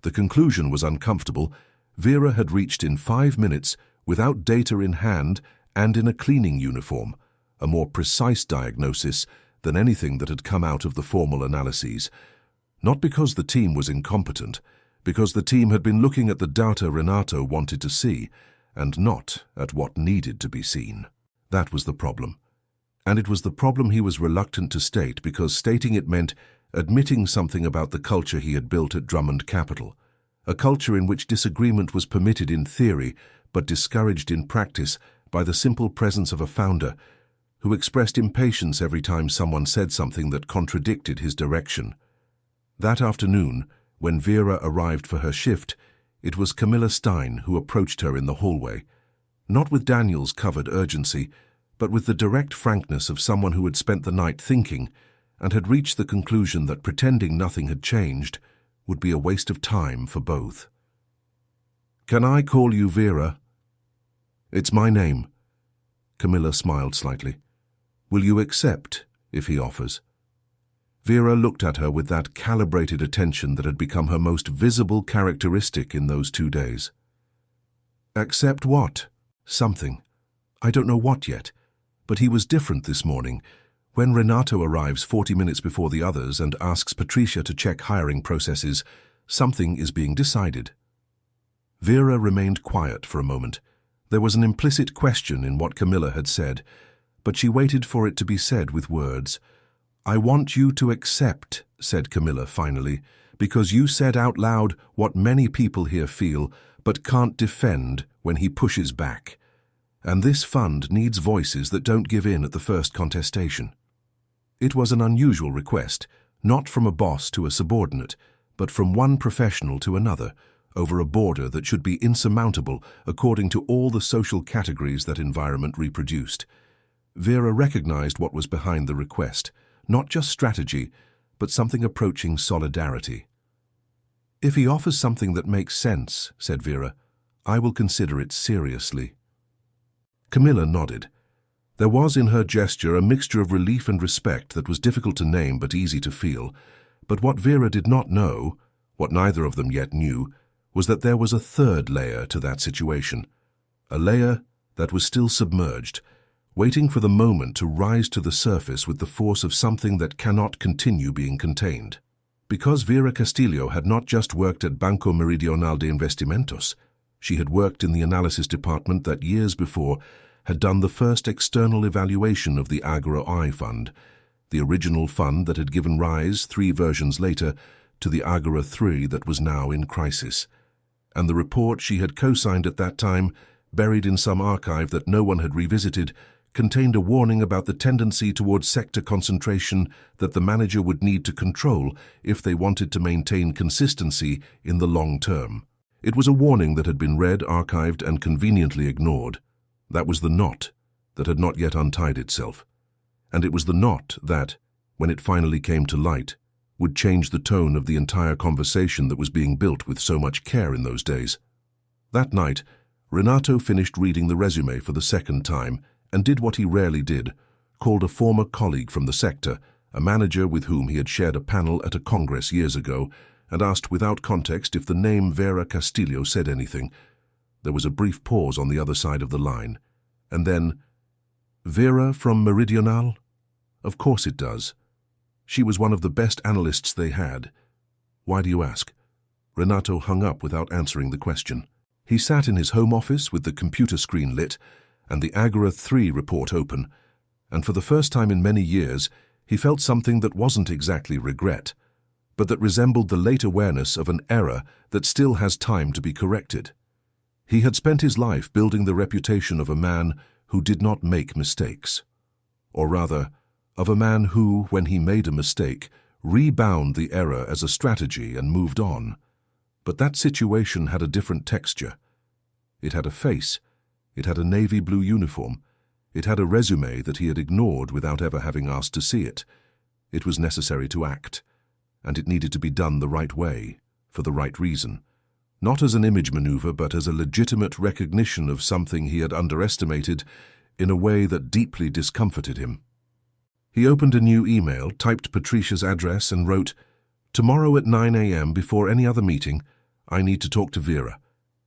The conclusion was uncomfortable. Vera had reached in 5 minutes, without data in hand and in a cleaning uniform, a more precise diagnosis than anything that had come out of the formal analyses. Not because the team was incompetent, because the team had been looking at the data Renato wanted to see, and not at what needed to be seen. That was the problem. And it was the problem he was reluctant to state because stating it meant admitting something about the culture he had built at Drummond Capital, a culture in which disagreement was permitted in theory but discouraged in practice by the simple presence of a founder who expressed impatience every time someone said something that contradicted his direction. That afternoon, when Vera arrived for her shift, it was Camilla Stein who approached her in the hallway, not with Daniel's covered urgency, but with the direct frankness of someone who had spent the night thinking and had reached the conclusion that pretending nothing had changed would be a waste of time for both. "Can I call you Vera?" "It's my name." Camilla smiled slightly. "Will you accept if he offers?" Vera looked at her with that calibrated attention that had become her most visible characteristic in those 2 days. "Accept what?" "Something. I don't know what yet. But he was different this morning. When Renato arrives 40 minutes before the others and asks Patricia to check hiring processes, something is being decided." Vera remained quiet for a moment. There was an implicit question in what Camilla had said, but she waited for it to be said with words. "I want you to accept," said Camilla finally, "because you said out loud what many people here feel but can't defend when he pushes back. And this fund needs voices that don't give in at the first contestation." It was an unusual request, not from a boss to a subordinate, but from one professional to another, over a border that should be insurmountable according to all the social categories that environment reproduced. Vera recognized what was behind the request, not just strategy, but something approaching solidarity. "If he offers something that makes sense," said Vera, "I will consider it seriously." Camilla nodded. There was in her gesture a mixture of relief and respect that was difficult to name but easy to feel. But what Vera did not know, what neither of them yet knew, was that there was a third layer to that situation, a layer that was still submerged, waiting for the moment to rise to the surface with the force of something that cannot continue being contained. Because Vera Castillo had not just worked at Banco Meridional de Investimentos, she had worked in the analysis department that years before had done the first external evaluation of the Agora I Fund, the original fund that had given rise, 3 versions later, to the Agora III that was now in crisis. And the report she had co-signed at that time, buried in some archive that no one had revisited, contained a warning about the tendency towards sector concentration that the manager would need to control if they wanted to maintain consistency in the long term. It was a warning that had been read, archived, and conveniently ignored. That was the knot that had not yet untied itself. And it was the knot that, when it finally came to light, would change the tone of the entire conversation that was being built with so much care in those days. That night, Renato finished reading the resume for the second time and did what he rarely did, called a former colleague from the sector, a manager with whom he had shared a panel at a congress years ago, and asked without context if the name Vera Castillo said anything. There was a brief pause on the other side of the line, and then, "Vera from Meridional? Of course it does. She was one of the best analysts they had. Why do you ask?" Renato hung up without answering the question. He sat in his home office with the computer screen lit and the Agora III report open, and for the first time in many years he felt something that wasn't exactly regret, but that resembled the late awareness of an error that still has time to be corrected. He had spent his life building the reputation of a man who did not make mistakes. Or rather, of a man who, when he made a mistake, rebound the error as a strategy and moved on. But that situation had a different texture. It had a face. It had a navy blue uniform. It had a resume that he had ignored without ever having asked to see it. It was necessary to act, and it needed to be done the right way, for the right reason. Not as an image maneuver, but as a legitimate recognition of something he had underestimated in a way that deeply discomforted him. He opened a new email, typed Patricia's address, and wrote, "Tomorrow at 9 a.m. before any other meeting, I need to talk to Vera.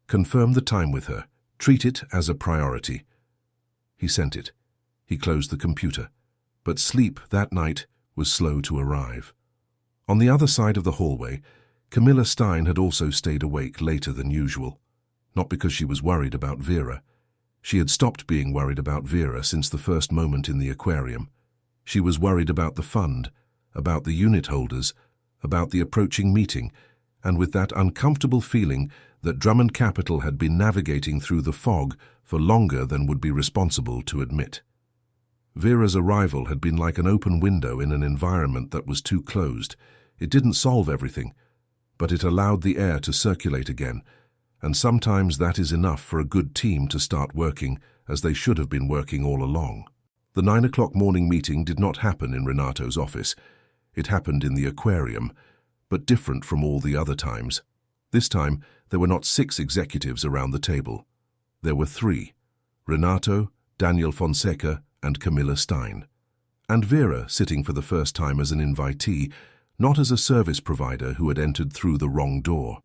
Confirm the time with her. Treat it as a priority." He sent it. He closed the computer. But sleep that night was slow to arrive. On the other side of the hallway, Camilla Stein had also stayed awake later than usual. Not because she was worried about Vera. She had stopped being worried about Vera since the first moment in the aquarium. She was worried about the fund, about the unit holders, about the approaching meeting, and with that uncomfortable feeling that Drummond Capital had been navigating through the fog for longer than would be responsible to admit. Vera's arrival had been like an open window in an environment that was too closed. It didn't solve everything, but it allowed the air to circulate again, and sometimes that is enough for a good team to start working as they should have been working all along. The 9 o'clock morning meeting did not happen in Renato's office. It happened in the aquarium, but different from all the other times. This time, there were not 6 executives around the table. There were 3, Renato, Daniel Fonseca, and Camilla Stein. And Vera sitting for the first time as an invitee, not as a service provider who had entered through the wrong door.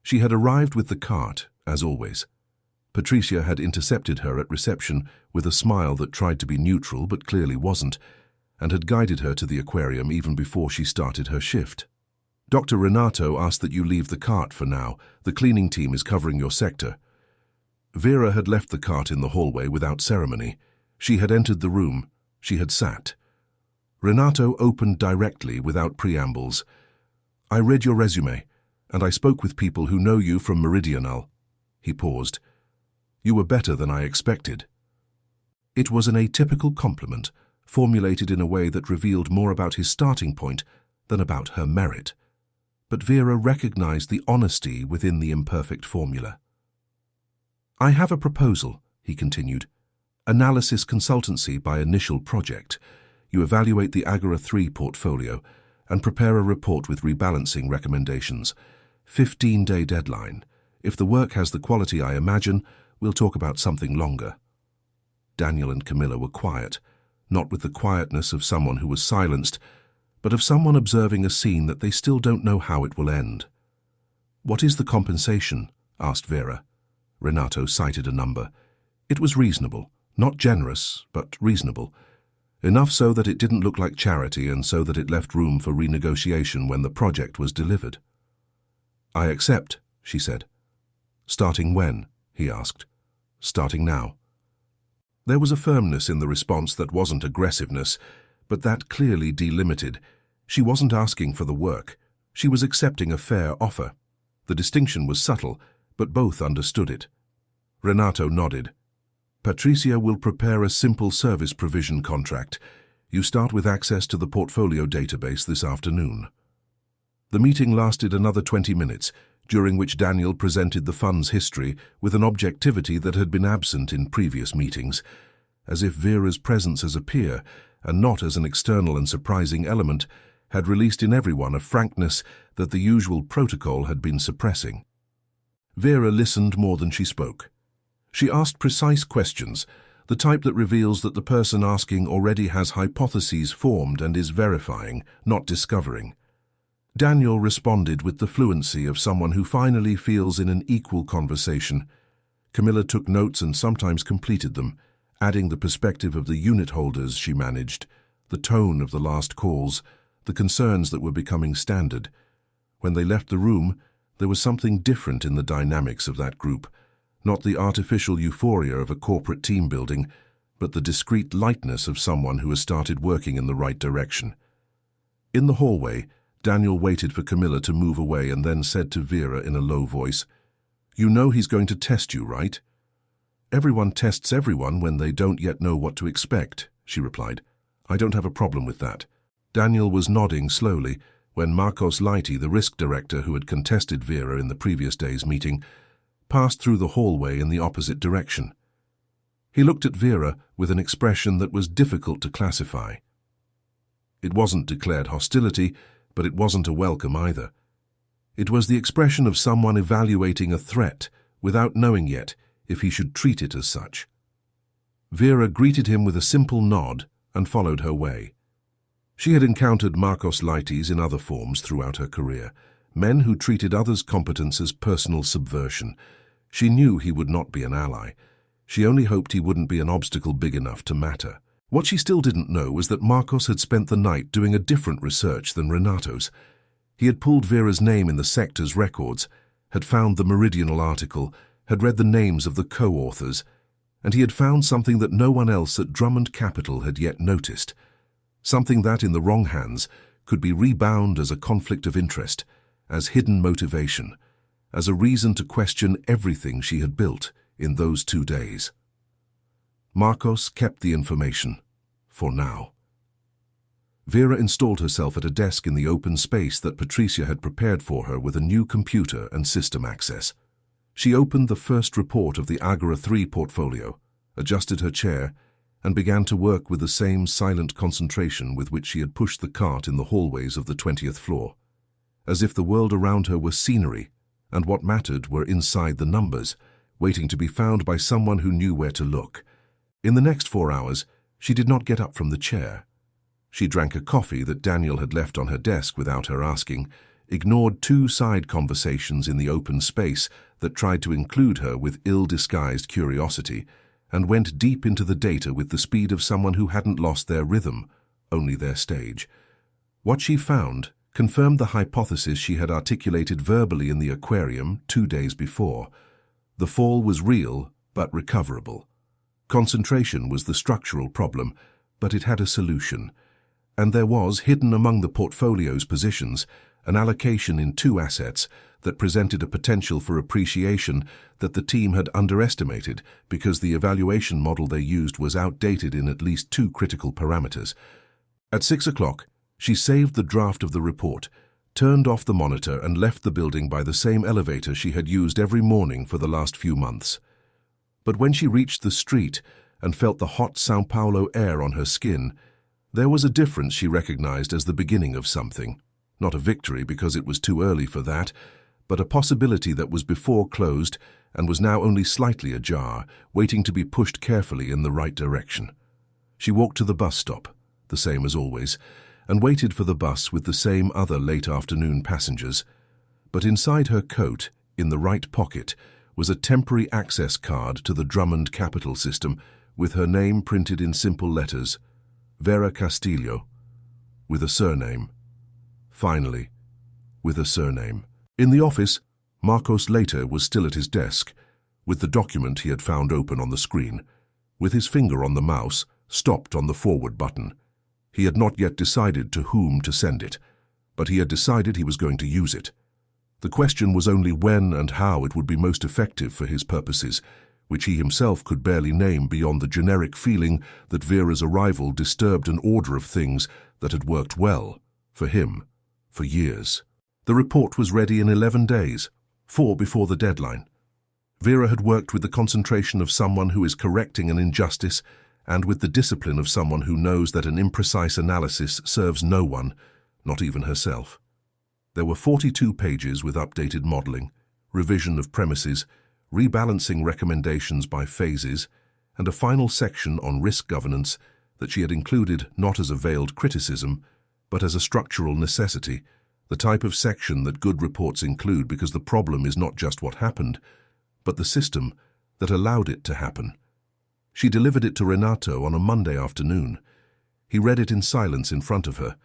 She had arrived with the cart, as always. Patricia had intercepted her at reception with a smile that tried to be neutral but clearly wasn't, and had guided her to the aquarium even before she started her shift. Dr. Renato asked that you leave the cart for now. The cleaning team is covering your sector. Vera had left the cart in the hallway without ceremony. She had entered the room. She had sat. Renato opened directly without preambles. I read your resume, and I spoke with people who know you from Meridional. He paused. You were better than I expected. It was an atypical compliment, formulated in a way that revealed more about his starting point than about her merit. But Vera recognized the honesty within the imperfect formula. I have a proposal, he continued. Analysis consultancy by initial project. You evaluate the Agora 3 portfolio and prepare a report with rebalancing recommendations. 15-day deadline. If the work has the quality I imagine, we'll talk about something longer. Daniel and Camilla were quiet, not with the quietness of someone who was silenced, but of someone observing a scene that they still don't know how it will end. What is the compensation? Asked Vera. Renato cited a number. It was reasonable, not generous, but reasonable. Enough so that it didn't look like charity and so that it left room for renegotiation when the project was delivered. I accept, she said. Starting when? He asked. Starting now. There was a firmness in the response that wasn't aggressiveness, but that clearly delimited. She wasn't asking for the work. She was accepting a fair offer. The distinction was subtle, but both understood it. Renato nodded. Patricia will prepare a simple service provision contract. You start with access to the portfolio database this afternoon. The meeting lasted another 20 minutes, during which Daniel presented the fund's history with an objectivity that had been absent in previous meetings, as if Vera's presence as a peer, and not as an external and surprising element, had released in everyone a frankness that the usual protocol had been suppressing. Vera listened more than she spoke. She asked precise questions, the type that reveals that the person asking already has hypotheses formed and is verifying, not discovering. Daniel responded with the fluency of someone who finally feels in an equal conversation. Camilla took notes and sometimes completed them, adding the perspective of the unit holders she managed, the tone of the last calls, the concerns that were becoming standard. When they left the room, there was something different in the dynamics of that group, not the artificial euphoria of a corporate team building, but the discreet lightness of someone who has started working in the right direction. In the hallway, Daniel waited for Camilla to move away and then said to Vera in a low voice, You know he's going to test you, right? Everyone tests everyone when they don't yet know what to expect, she replied. I don't have a problem with that. Daniel was nodding slowly when Marcos Lighty, the risk director who had contested Vera in the previous day's meeting, passed through the hallway in the opposite direction. He looked at Vera with an expression that was difficult to classify. It wasn't declared hostility, but it wasn't a welcome either. It was the expression of someone evaluating a threat without knowing yet if he should treat it as such. Vera greeted him with a simple nod and followed her way. She had encountered Marcos Lighties in other forms throughout her career, men who treated others' competence as personal subversion. She knew he would not be an ally. She only hoped he wouldn't be an obstacle big enough to matter. What she still didn't know was that Marcos had spent the night doing a different research than Renato's. He had pulled Vera's name in the sector's records, had found the Meridional article, had read the names of the co-authors, And he had found something that no one else at Drummond Capital had yet noticed. Something that, in the wrong hands, could be rebound as a conflict of interest, as hidden motivation, as a reason to question everything she had built in those 2 days. Marcos kept the information, for now. Vera installed herself at a desk in the open space that Patricia had prepared for her with a new computer and system access. She opened the first report of the Agora 3 portfolio, adjusted her chair, and began to work with the same silent concentration with which she had pushed the cart in the hallways of the 20th floor, as if the world around her were scenery, and what mattered were inside the numbers, waiting to be found by someone who knew where to look. In the next 4 hours, she did not get up from the chair. She drank a coffee that Daniel had left on her desk without her asking, ignored 2 side conversations in the open space that tried to include her with ill-disguised curiosity, and went deep into the data with the speed of someone who hadn't lost their rhythm, only their stage. What she found confirmed the hypothesis she had articulated verbally in the aquarium 2 days before. The fall was real, but recoverable. Concentration was the structural problem, but it had a solution. And there was, hidden among the portfolio's positions, an allocation in 2 assets that presented a potential for appreciation that the team had underestimated because the evaluation model they used was outdated in at least 2 critical parameters. At 6 o'clock, she saved the draft of the report, turned off the monitor and left the building by the same elevator she had used every morning for the last few months. But when she reached the street and felt the hot São Paulo air on her skin, there was a difference she recognized as the beginning of something. Not a victory because it was too early for that, but a possibility that was before closed and was now only slightly ajar, waiting to be pushed carefully in the right direction. She walked to the bus stop, the same as always, and waited for the bus with the same other late afternoon passengers. But inside her coat, in the right pocket, was a temporary access card to the Drummond Capital system with her name printed in simple letters, Vera Castillo, with a surname. Finally, with a surname. In the office, Marcos later was still at his desk, with the document he had found open on the screen, with his finger on the mouse, stopped on the forward button. He had not yet decided to whom to send it, but he had decided he was going to use it. The question was only when and how it would be most effective for his purposes, which he himself could barely name beyond the generic feeling that Vera's arrival disturbed an order of things that had worked well, for him, for years. The report was ready in 11 days, 4 before the deadline. Vera had worked with the concentration of someone who is correcting an injustice and with the discipline of someone who knows that an imprecise analysis serves no one, not even herself. There were 42 pages with updated modeling, revision of premises, rebalancing recommendations by phases, and a final section on risk governance that she had included not as a veiled criticism, but as a structural necessity, the type of section that good reports include because the problem is not just what happened, but the system that allowed it to happen. She delivered it to Renato on a Monday afternoon. He read it in silence in front of her,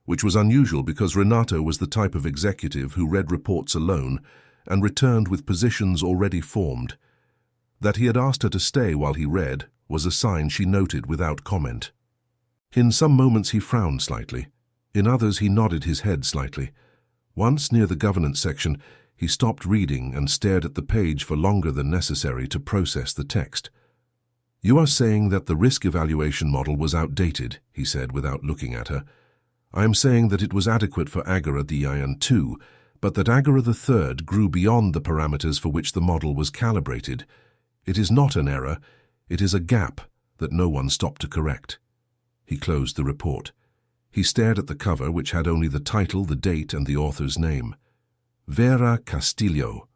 which was unusual because Renato was the type of executive who read reports alone and returned with positions already formed. That he had asked her to stay while he read was a sign she noted without comment. In some moments he frowned slightly. In others he nodded his head slightly. Once, near the governance section, he stopped reading and stared at the page for longer than necessary to process the text. "You are saying that the risk evaluation model was outdated," he said without looking at her. "I am saying that it was adequate for Agora DIN2, but that Agora III grew beyond the parameters for which the model was calibrated. It is not an error, it is a gap that no one stopped to correct." He closed the report. He stared at the cover, which had only the title, the date, and the author's name. Vera Castillo.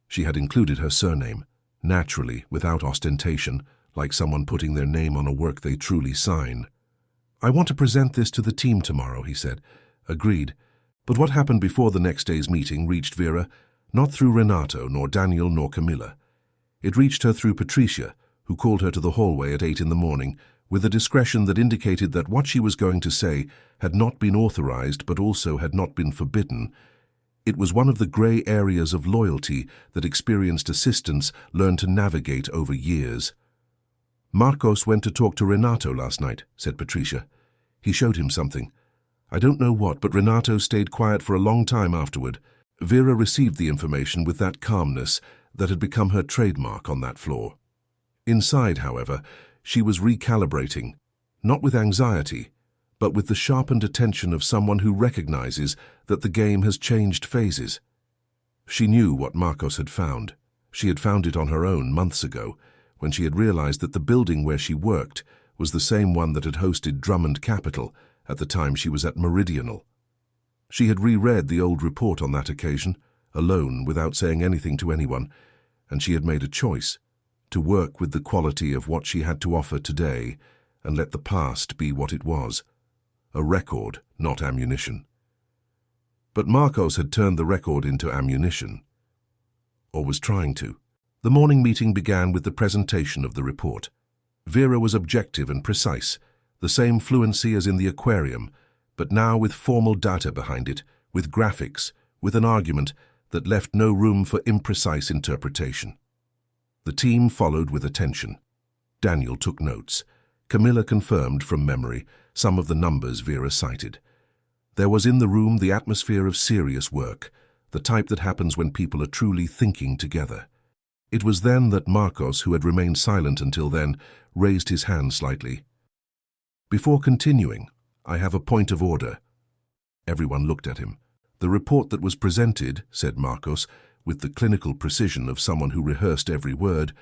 She had included her surname, naturally, without ostentation, like someone putting their name on a work they truly sign. "I want to present this to the team tomorrow," he said. "Agreed." But what happened before the next day's meeting reached Vera, not through Renato, nor Daniel, nor Camilla. It reached her through Patricia, who called her to the hallway at 8 in the morning, with a discretion that indicated that what she was going to say had not been authorized but also had not been forbidden. It was one of the gray areas of loyalty that experienced assistants learned to navigate over years. "Marcos went to talk to Renato last night," said Patricia. "He showed him something. I don't know what, but Renato stayed quiet for a long time afterward." Vera received the information with that calmness that had become her trademark on that floor. Inside, however, she was recalibrating, not with anxiety, but with the sharpened attention of someone who recognizes that the game has changed phases. She knew what Marcos had found. She had found it on her own months ago, when she had realized that the building where she worked was the same one that had hosted Drummond Capital at the time she was at Meridional. She had reread the old report on that occasion, alone, without saying anything to anyone, and she had made a choice to work with the quality of what she had to offer today and let the past be what it was, a record, not ammunition. But Marcos had turned the record into ammunition, or was trying to. The morning meeting began with the presentation of the report. Vera was objective and precise, the same fluency as in the aquarium, but now with formal data behind it, with graphics, with an argument that left no room for imprecise interpretation. The team followed with attention. Daniel took notes. Camilla confirmed from memory some of the numbers Vera cited. There was in the room the atmosphere of serious work, the type that happens when people are truly thinking together. It was then that Marcos, who had remained silent until then, raised his hand slightly. "Before continuing, I have a point of order." Everyone looked at him. "The report that was presented," said Marcos, with the clinical precision of someone who rehearsed every word,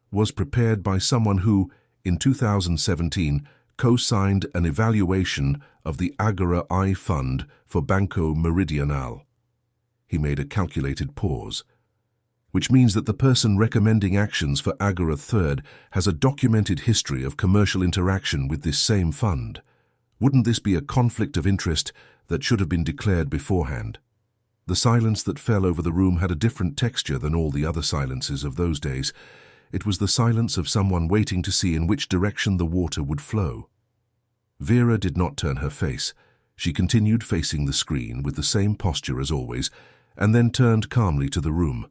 "was prepared by someone who, in 2017, co-signed an evaluation of the Agora I Fund for Banco Meridional." He made a calculated pause. "Which means that the person recommending actions for Agora III has a documented history of commercial interaction with this same fund. Wouldn't this be a conflict of interest that should have been declared beforehand?" The silence that fell over the room had a different texture than all the other silences of those days. It was the silence of someone waiting to see in which direction the water would flow. Vera did not turn her face. She continued facing the screen with the same posture as always, and then turned calmly to the room.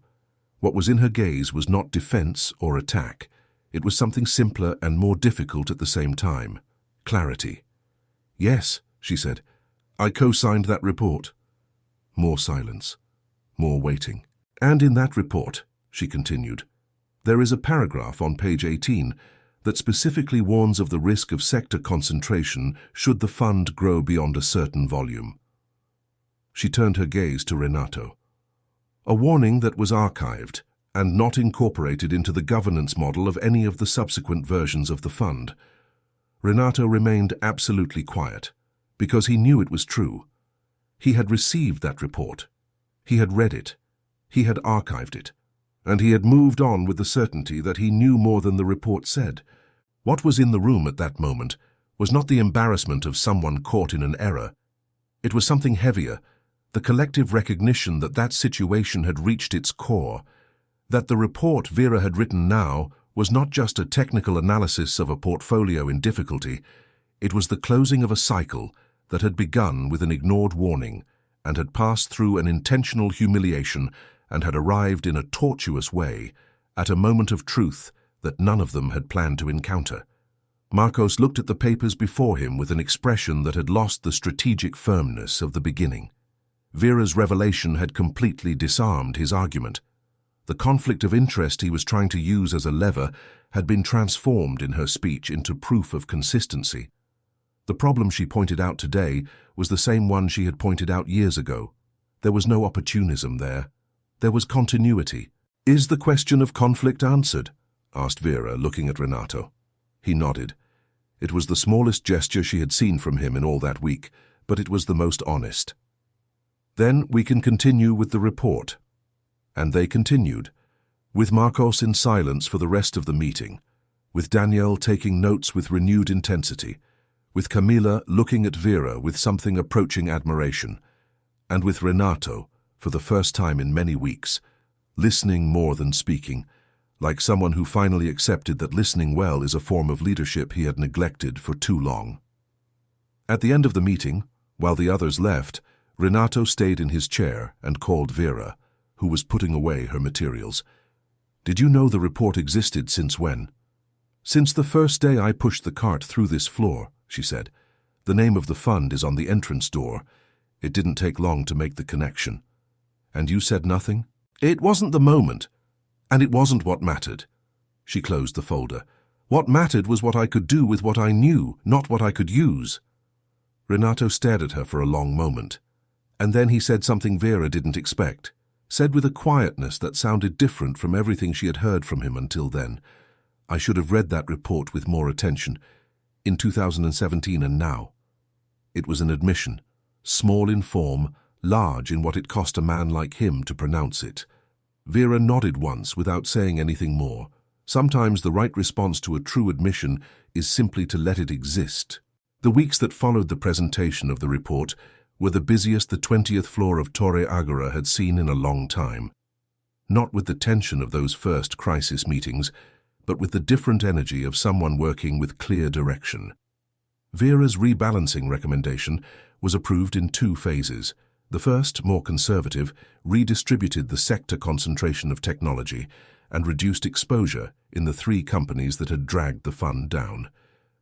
What was in her gaze was not defense or attack. It was something simpler and more difficult at the same time. Clarity. "Yes," she said. "I co-signed that report." More silence. More waiting. "And in that report," she continued, "there is a paragraph on page 18 that specifically warns of the risk of sector concentration should the fund grow beyond a certain volume." She turned her gaze to Renato. "A warning that was archived and not incorporated into the governance model of any of the subsequent versions of the fund." Renato remained absolutely quiet, because he knew it was true. He had received that report. He had read it. He had archived it. And he had moved on with the certainty that he knew more than the report said. What was in the room at that moment was not the embarrassment of someone caught in an error. It was something heavier, the collective recognition that that situation had reached its core, that the report Vera had written now was not just a technical analysis of a portfolio in difficulty. It was the closing of a cycle that had begun with an ignored warning and had passed through an intentional humiliation and had arrived in a tortuous way at a moment of truth that none of them had planned to encounter. Marcos looked at the papers before him with an expression that had lost the strategic firmness of the beginning. Vera's revelation had completely disarmed his argument. The conflict of interest he was trying to use as a lever had been transformed in her speech into proof of consistency. The problem she pointed out today was the same one she had pointed out years ago. There was no opportunism there. There was continuity. "Is the question of conflict answered?" asked Vera, looking at Renato. He nodded. It was the smallest gesture she had seen from him in all that week, but it was the most honest. "Then we can continue with the report." And they continued, with Marcos in silence for the rest of the meeting, with Danielle taking notes with renewed intensity, with Camilla looking at Vera with something approaching admiration, and with Renato, for the first time in many weeks, listening more than speaking, like someone who finally accepted that listening well is a form of leadership he had neglected for too long. At the end of the meeting, while the others left, Renato stayed in his chair and called Vera, who was putting away her materials. "Did you know the report existed since when?" "Since the first day I pushed the cart through this floor," she said. "The name of the fund is on the entrance door. It didn't take long to make the connection." "And you said nothing?" "It wasn't the moment, and it wasn't what mattered." She closed the folder. "What mattered was what I could do with what I knew, not what I could use." Renato stared at her for a long moment. And then he said something Vera didn't expect, said with a quietness that sounded different from everything she had heard from him until then. "I should have read that report with more attention, in 2017 and now." It was an admission, small in form, large in what it cost a man like him to pronounce it. Vera nodded once without saying anything more. Sometimes the right response to a true admission is simply to let it exist. The weeks that followed the presentation of the report were the busiest the 20th floor of Torre Agora had seen in a long time. Not with the tension of those first crisis meetings, but with the different energy of someone working with clear direction. Vera's rebalancing recommendation was approved in 2 phases. The first, more conservative, redistributed the sector concentration of technology and reduced exposure in the 3 companies that had dragged the fund down.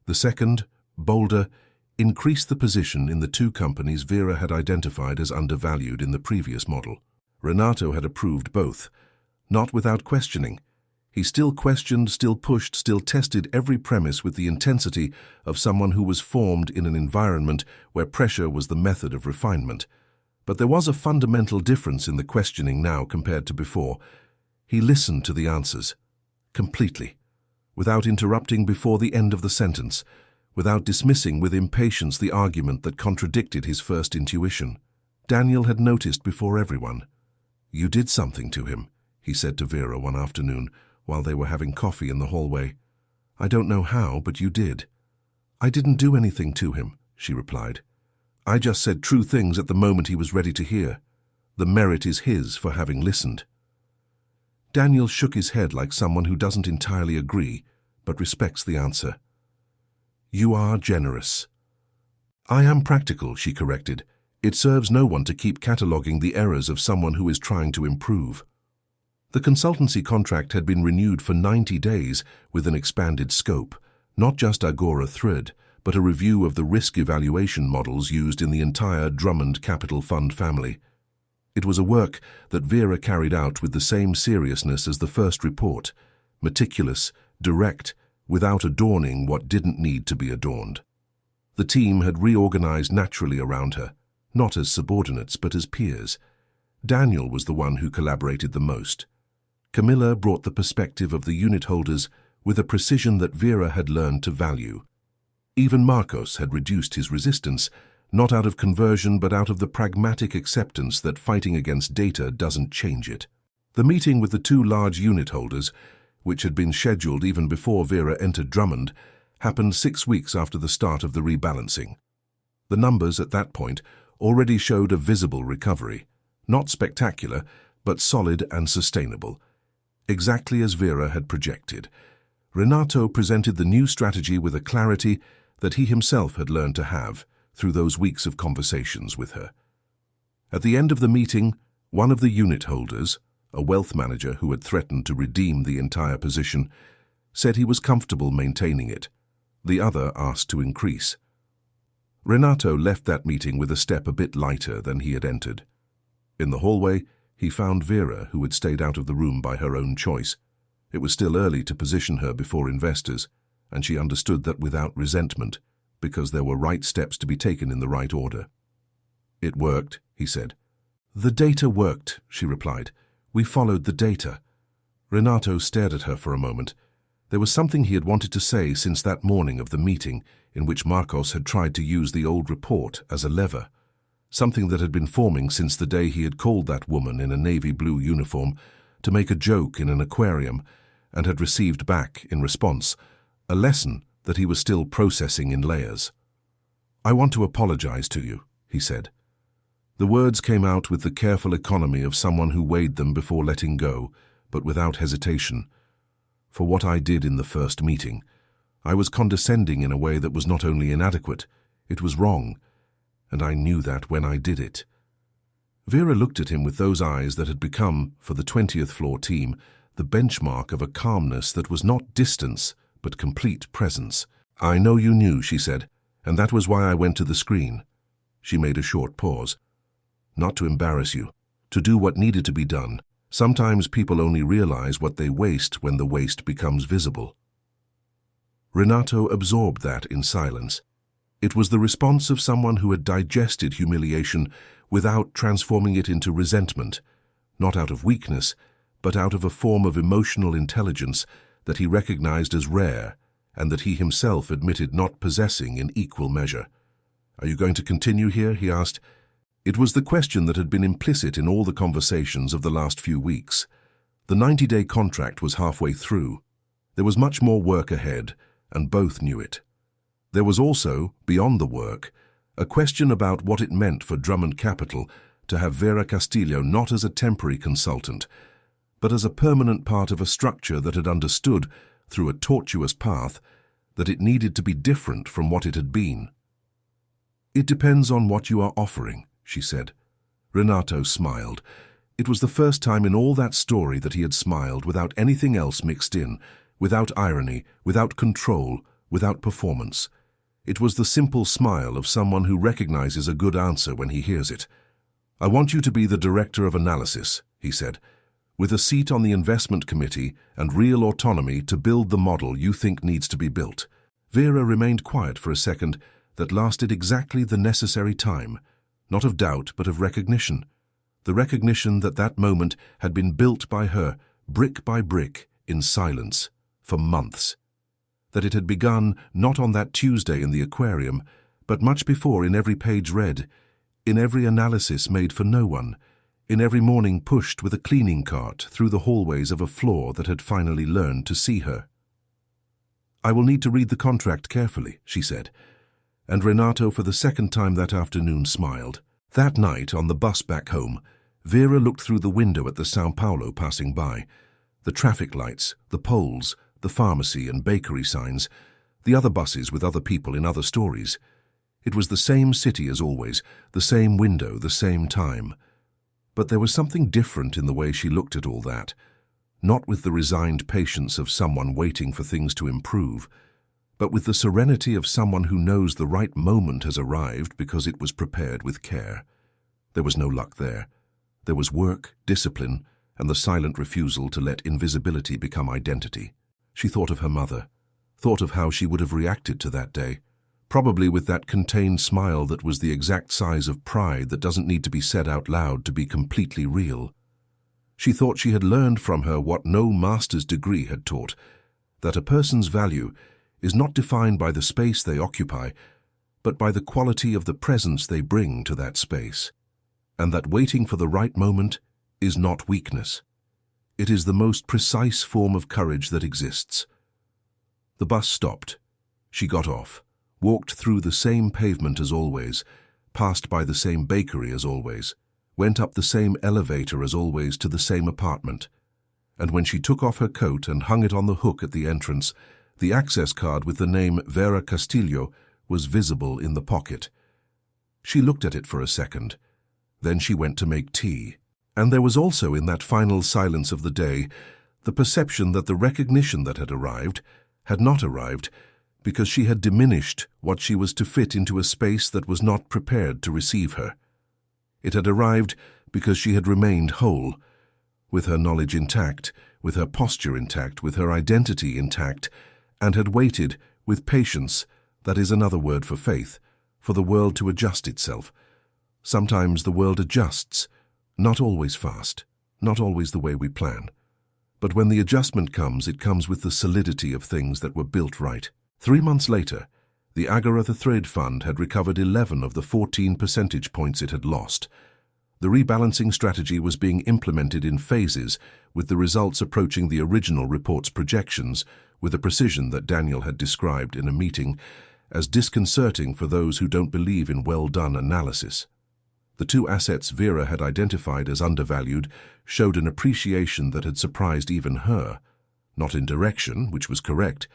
The second, bolder, increased the position in the 2 companies Vera had identified as undervalued in the previous model. Renato had approved both, not without questioning. He still questioned, still pushed, still tested every premise with the intensity of someone who was formed in an environment where pressure was the method of refinement. But there was a fundamental difference in the questioning now compared to before. He listened to the answers, completely, without interrupting before the end of the sentence, without dismissing with impatience the argument that contradicted his first intuition. Daniel had noticed before everyone. "You did something to him," he said to Vera one afternoon while they were having coffee in the hallway. "I don't know how, but you did." "I didn't do anything to him," she replied. "I just said true things at the moment he was ready to hear. The merit is his for having listened." Daniel shook his head like someone who doesn't entirely agree, but respects the answer. "You are generous." "I am practical," she corrected. "It serves no one to keep cataloguing the errors of someone who is trying to improve." The consultancy contract had been renewed for 90 days with an expanded scope, not just Agora Thread, but a review of the risk evaluation models used in the entire Drummond Capital Fund family. It was a work that Vera carried out with the same seriousness as the first report, meticulous, direct, without adorning what didn't need to be adorned. The team had reorganized naturally around her, not as subordinates but as peers. Daniel was the one who collaborated the most. Camilla brought the perspective of the unit holders with a precision that Vera had learned to value. Even Marcos had reduced his resistance, not out of conversion but out of the pragmatic acceptance that fighting against data doesn't change it. The meeting with the 2 large unit holders, which had been scheduled even before Vera entered Drummond, happened 6 weeks after the start of the rebalancing. The numbers at that point already showed a visible recovery, not spectacular, but solid and sustainable. Exactly as Vera had projected, Renato presented the new strategy with a clarity that he himself had learned to have through those weeks of conversations with her. At the end of the meeting, one of the unit holders, a wealth manager who had threatened to redeem the entire position, said he was comfortable maintaining it. The other asked to increase. Renato left that meeting with a step a bit lighter than he had entered. In the hallway, he found Vera, who had stayed out of the room by her own choice. It was still early to position her before investors, and she understood that without resentment, because there were right steps to be taken in the right order. "It worked," he said. "The data worked," she replied. "We followed the data." Renato stared at her for a moment. There was something he had wanted to say since that morning of the meeting in which Marcos had tried to use the old report as a lever. Something that had been forming since the day he had called that woman in a navy blue uniform to make a joke in an aquarium and had received back, in response, a lesson that he was still processing in layers. "I want to apologize to you," he said. The words came out with the careful economy of someone who weighed them before letting go, but without hesitation. "For what I did in the first meeting. I was condescending in a way that was not only inadequate, it was wrong, and I knew that when I did it." Vera looked at him with those eyes that had become, for the 20th floor team, the benchmark of a calmness that was not distance, but complete presence. "I know you knew," she said, "and that was why I went to the screen." She made a short pause. "Not to embarrass you, to do what needed to be done. Sometimes people only realize what they waste when the waste becomes visible." Renato absorbed that in silence. It was the response of someone who had digested humiliation without transforming it into resentment, not out of weakness, but out of a form of emotional intelligence that he recognized as rare and that he himself admitted not possessing in equal measure. "Are you going to continue here?" he asked. It was the question that had been implicit in all the conversations of the last few weeks. The 90-day contract was halfway through. There was much more work ahead, and both knew it. There was also, beyond the work, a question about what it meant for Drummond Capital to have Vera Castillo not as a temporary consultant, but as a permanent part of a structure that had understood, through a tortuous path, that it needed to be different from what it had been. "It depends on what you are offering," she said. Renato smiled. It was the first time in all that story that he had smiled without anything else mixed in, without irony, without control, without performance. It was the simple smile of someone who recognizes a good answer when he hears it. "I want you to be the director of analysis," he said, "with a seat on the investment committee and real autonomy to build the model you think needs to be built." Vera remained quiet for a second that lasted exactly the necessary time, not of doubt but of recognition. The recognition that that moment had been built by her, brick by brick, in silence, for months. That it had begun not on that Tuesday in the aquarium, but much before, in every page read, in every analysis made for no one, in every morning pushed with a cleaning cart through the hallways of a floor that had finally learned to see her. "I will need to read the contract carefully," she said, and Renato for the second time that afternoon smiled. That night, on the bus back home, Vera looked through the window at the São Paulo passing by. The traffic lights, the poles, the pharmacy and bakery signs, the other buses with other people in other stories. It was the same city as always, the same window, the same time. But there was something different in the way she looked at all that, not with the resigned patience of someone waiting for things to improve, but with the serenity of someone who knows the right moment has arrived because it was prepared with care. There was no luck there. There was work, discipline, and the silent refusal to let invisibility become identity. She thought of her mother, thought of how she would have reacted to that day, probably with that contained smile that was the exact size of pride that doesn't need to be said out loud to be completely real. She thought she had learned from her what no master's degree had taught, that a person's value is not defined by the space they occupy, but by the quality of the presence they bring to that space, and that waiting for the right moment is not weakness. It is the most precise form of courage that exists. The bus stopped. She got off, walked through the same pavement as always, passed by the same bakery as always, went up the same elevator as always to the same apartment. And when she took off her coat and hung it on the hook at the entrance, the access card with the name Vera Castillo was visible in the pocket. She looked at it for a second. Then she went to make tea. And there was also in that final silence of the day the perception that the recognition that had arrived had not arrived because she had diminished what she was to fit into a space that was not prepared to receive her. It had arrived because she had remained whole, with her knowledge intact, with her posture intact, with her identity intact, and had waited with patience, that is another word for faith, for the world to adjust itself. Sometimes the world adjusts, not always fast, not always the way we plan. But when the adjustment comes, it comes with the solidity of things that were built right. 3 months later, the Agora the Thread Fund had recovered 11 of the 14 percentage points it had lost. The rebalancing strategy was being implemented in phases, with the results approaching the original report's projections, with a precision that Daniel had described in a meeting as disconcerting for those who don't believe in well-done analysis. The 2 assets Vera had identified as undervalued showed an appreciation that had surprised even her, not in direction, which was correct,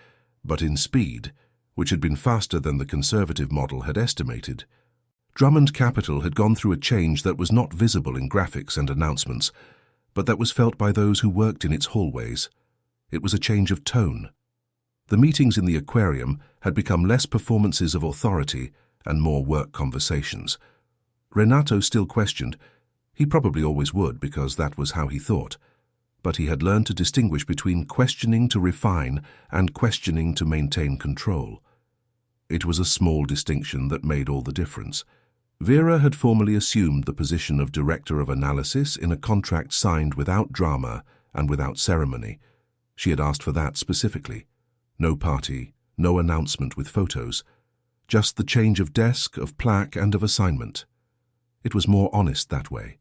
but in speed, which had been faster than the conservative model had estimated. Drummond Capital had gone through a change that was not visible in graphics and announcements, but that was felt by those who worked in its hallways. It was a change of tone. The meetings in the aquarium had become less performances of authority and more work conversations. Renato still questioned. He probably always would, because that was how he thought. But he had learned to distinguish between questioning to refine and questioning to maintain control. It was a small distinction that made all the difference. Vera had formally assumed the position of Director of Analysis in a contract signed without drama and without ceremony. She had asked for that specifically. No party, no announcement with photos. Just the change of desk, of plaque, and of assignment. It was more honest that way.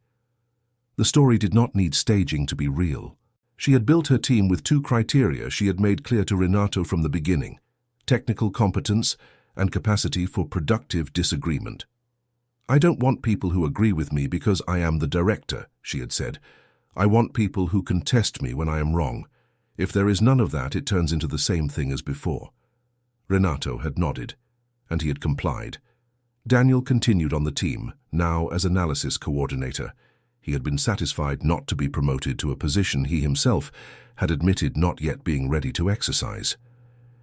The story did not need staging to be real. She had built her team with two criteria she had made clear to Renato from the beginning: technical competence and capacity for productive disagreement. "I don't want people who agree with me because I am the director," she had said. "I want people who can test me when I am wrong. If there is none of that, it turns into the same thing as before." Renato had nodded, and he had complied. Daniel continued on the team, now as analysis coordinator. He had been satisfied not to be promoted to a position he himself had admitted not yet being ready to exercise.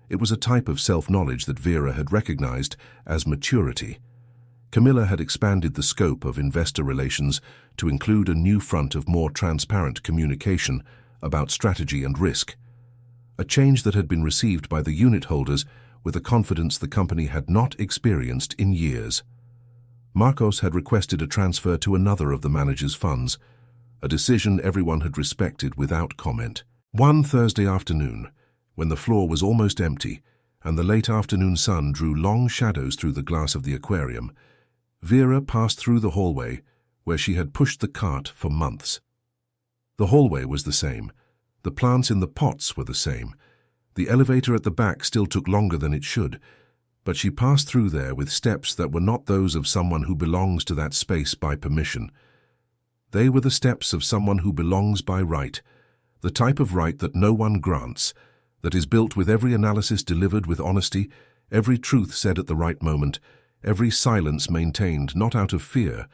It was a type of self-knowledge that Vera had recognized as maturity. Camilla had expanded the scope of investor relations to include a new front of more transparent communication about strategy and risk, a change that had been received by the unit holders with a confidence the company had not experienced in years. Marcos had requested a transfer to another of the manager's funds, a decision everyone had respected without comment. One Thursday afternoon, when the floor was almost empty and the late afternoon sun drew long shadows through the glass of the aquarium, Vera passed through the hallway where she had pushed the cart for months. The hallway was the same. The plants in the pots were the same. The elevator at the back still took longer than it should, but she passed through there with steps that were not those of someone who belongs to that space by permission. They were the steps of someone who belongs by right, the type of right that no one grants, that is built with every analysis delivered with honesty, every truth said at the right moment, every silence maintained not out of fear,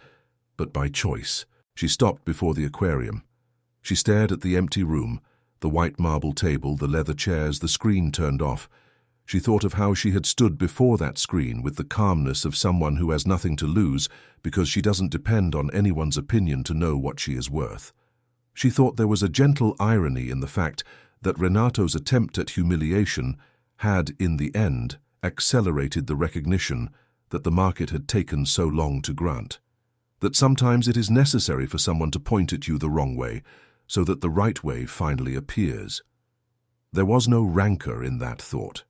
but by choice. She stopped before the aquarium. She stared at the empty room, the white marble table, the leather chairs, the screen turned off. She thought of how she had stood before that screen with the calmness of someone who has nothing to lose because she doesn't depend on anyone's opinion to know what she is worth. She thought there was a gentle irony in the fact that Renato's attempt at humiliation had, in the end, accelerated the recognition that the market had taken so long to grant. That sometimes it is necessary for someone to point at you the wrong way, so that the right way finally appears. There was no rancor in that thought.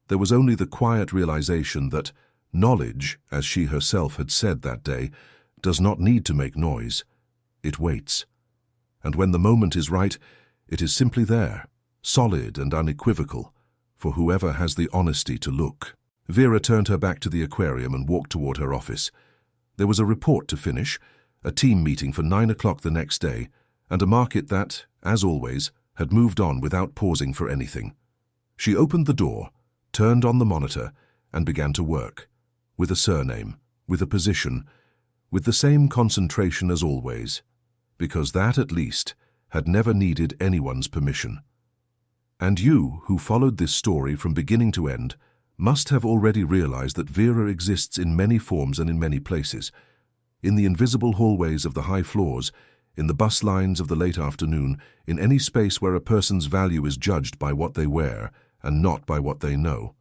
There was only the quiet realization that knowledge, as she herself had said that day, does not need to make noise. It waits. And when the moment is right, it is simply there, solid and unequivocal, for whoever has the honesty to look. Vera turned her back to the aquarium and walked toward her office. There was a report to finish, a team meeting for 9 o'clock the next day, and a market that, as always, had moved on without pausing for anything. She opened the door, turned on the monitor, and began to work, with a surname, with a position, with the same concentration as always, because that, at least, had never needed anyone's permission. And you, who followed this story from beginning to end, must have already realized that Vera exists in many forms and in many places, in the invisible hallways of the high floors, in the bus lines of the late afternoon, in any space where a person's value is judged by what they wear and not by what they know.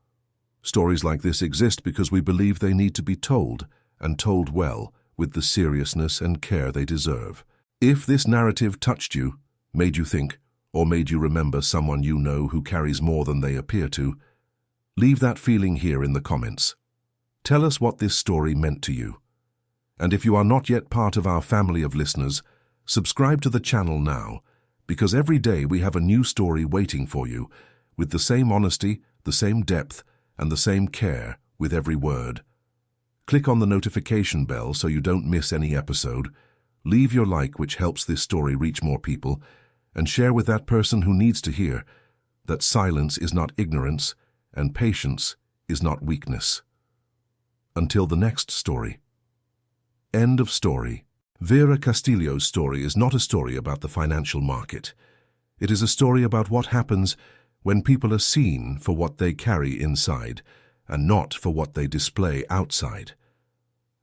Stories like this exist because we believe they need to be told, and told well, with the seriousness and care they deserve. If this narrative touched you, made you think, or made you remember someone you know who carries more than they appear to, leave that feeling here in the comments. Tell us what this story meant to you. And if you are not yet part of our family of listeners, subscribe to the channel now, because every day we have a new story waiting for you, with the same honesty, the same depth, and the same care with every word. Click on the notification bell so you don't miss any episode. Leave your like, which helps this story reach more people, and share with that person who needs to hear that silence is not ignorance and patience is not weakness. Until the next story. End of story. Vera Castillo's story is not a story about the financial market. It is a story about what happens when people are seen for what they carry inside and not for what they display outside.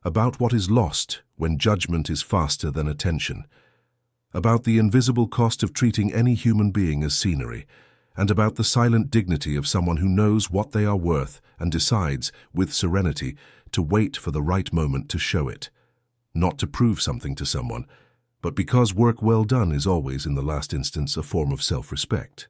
About what is lost when judgment is faster than attention. About the invisible cost of treating any human being as scenery, and about the silent dignity of someone who knows what they are worth and decides, with serenity, to wait for the right moment to show it. Not to prove something to someone, but because work well done is always, in the last instance, a form of self-respect.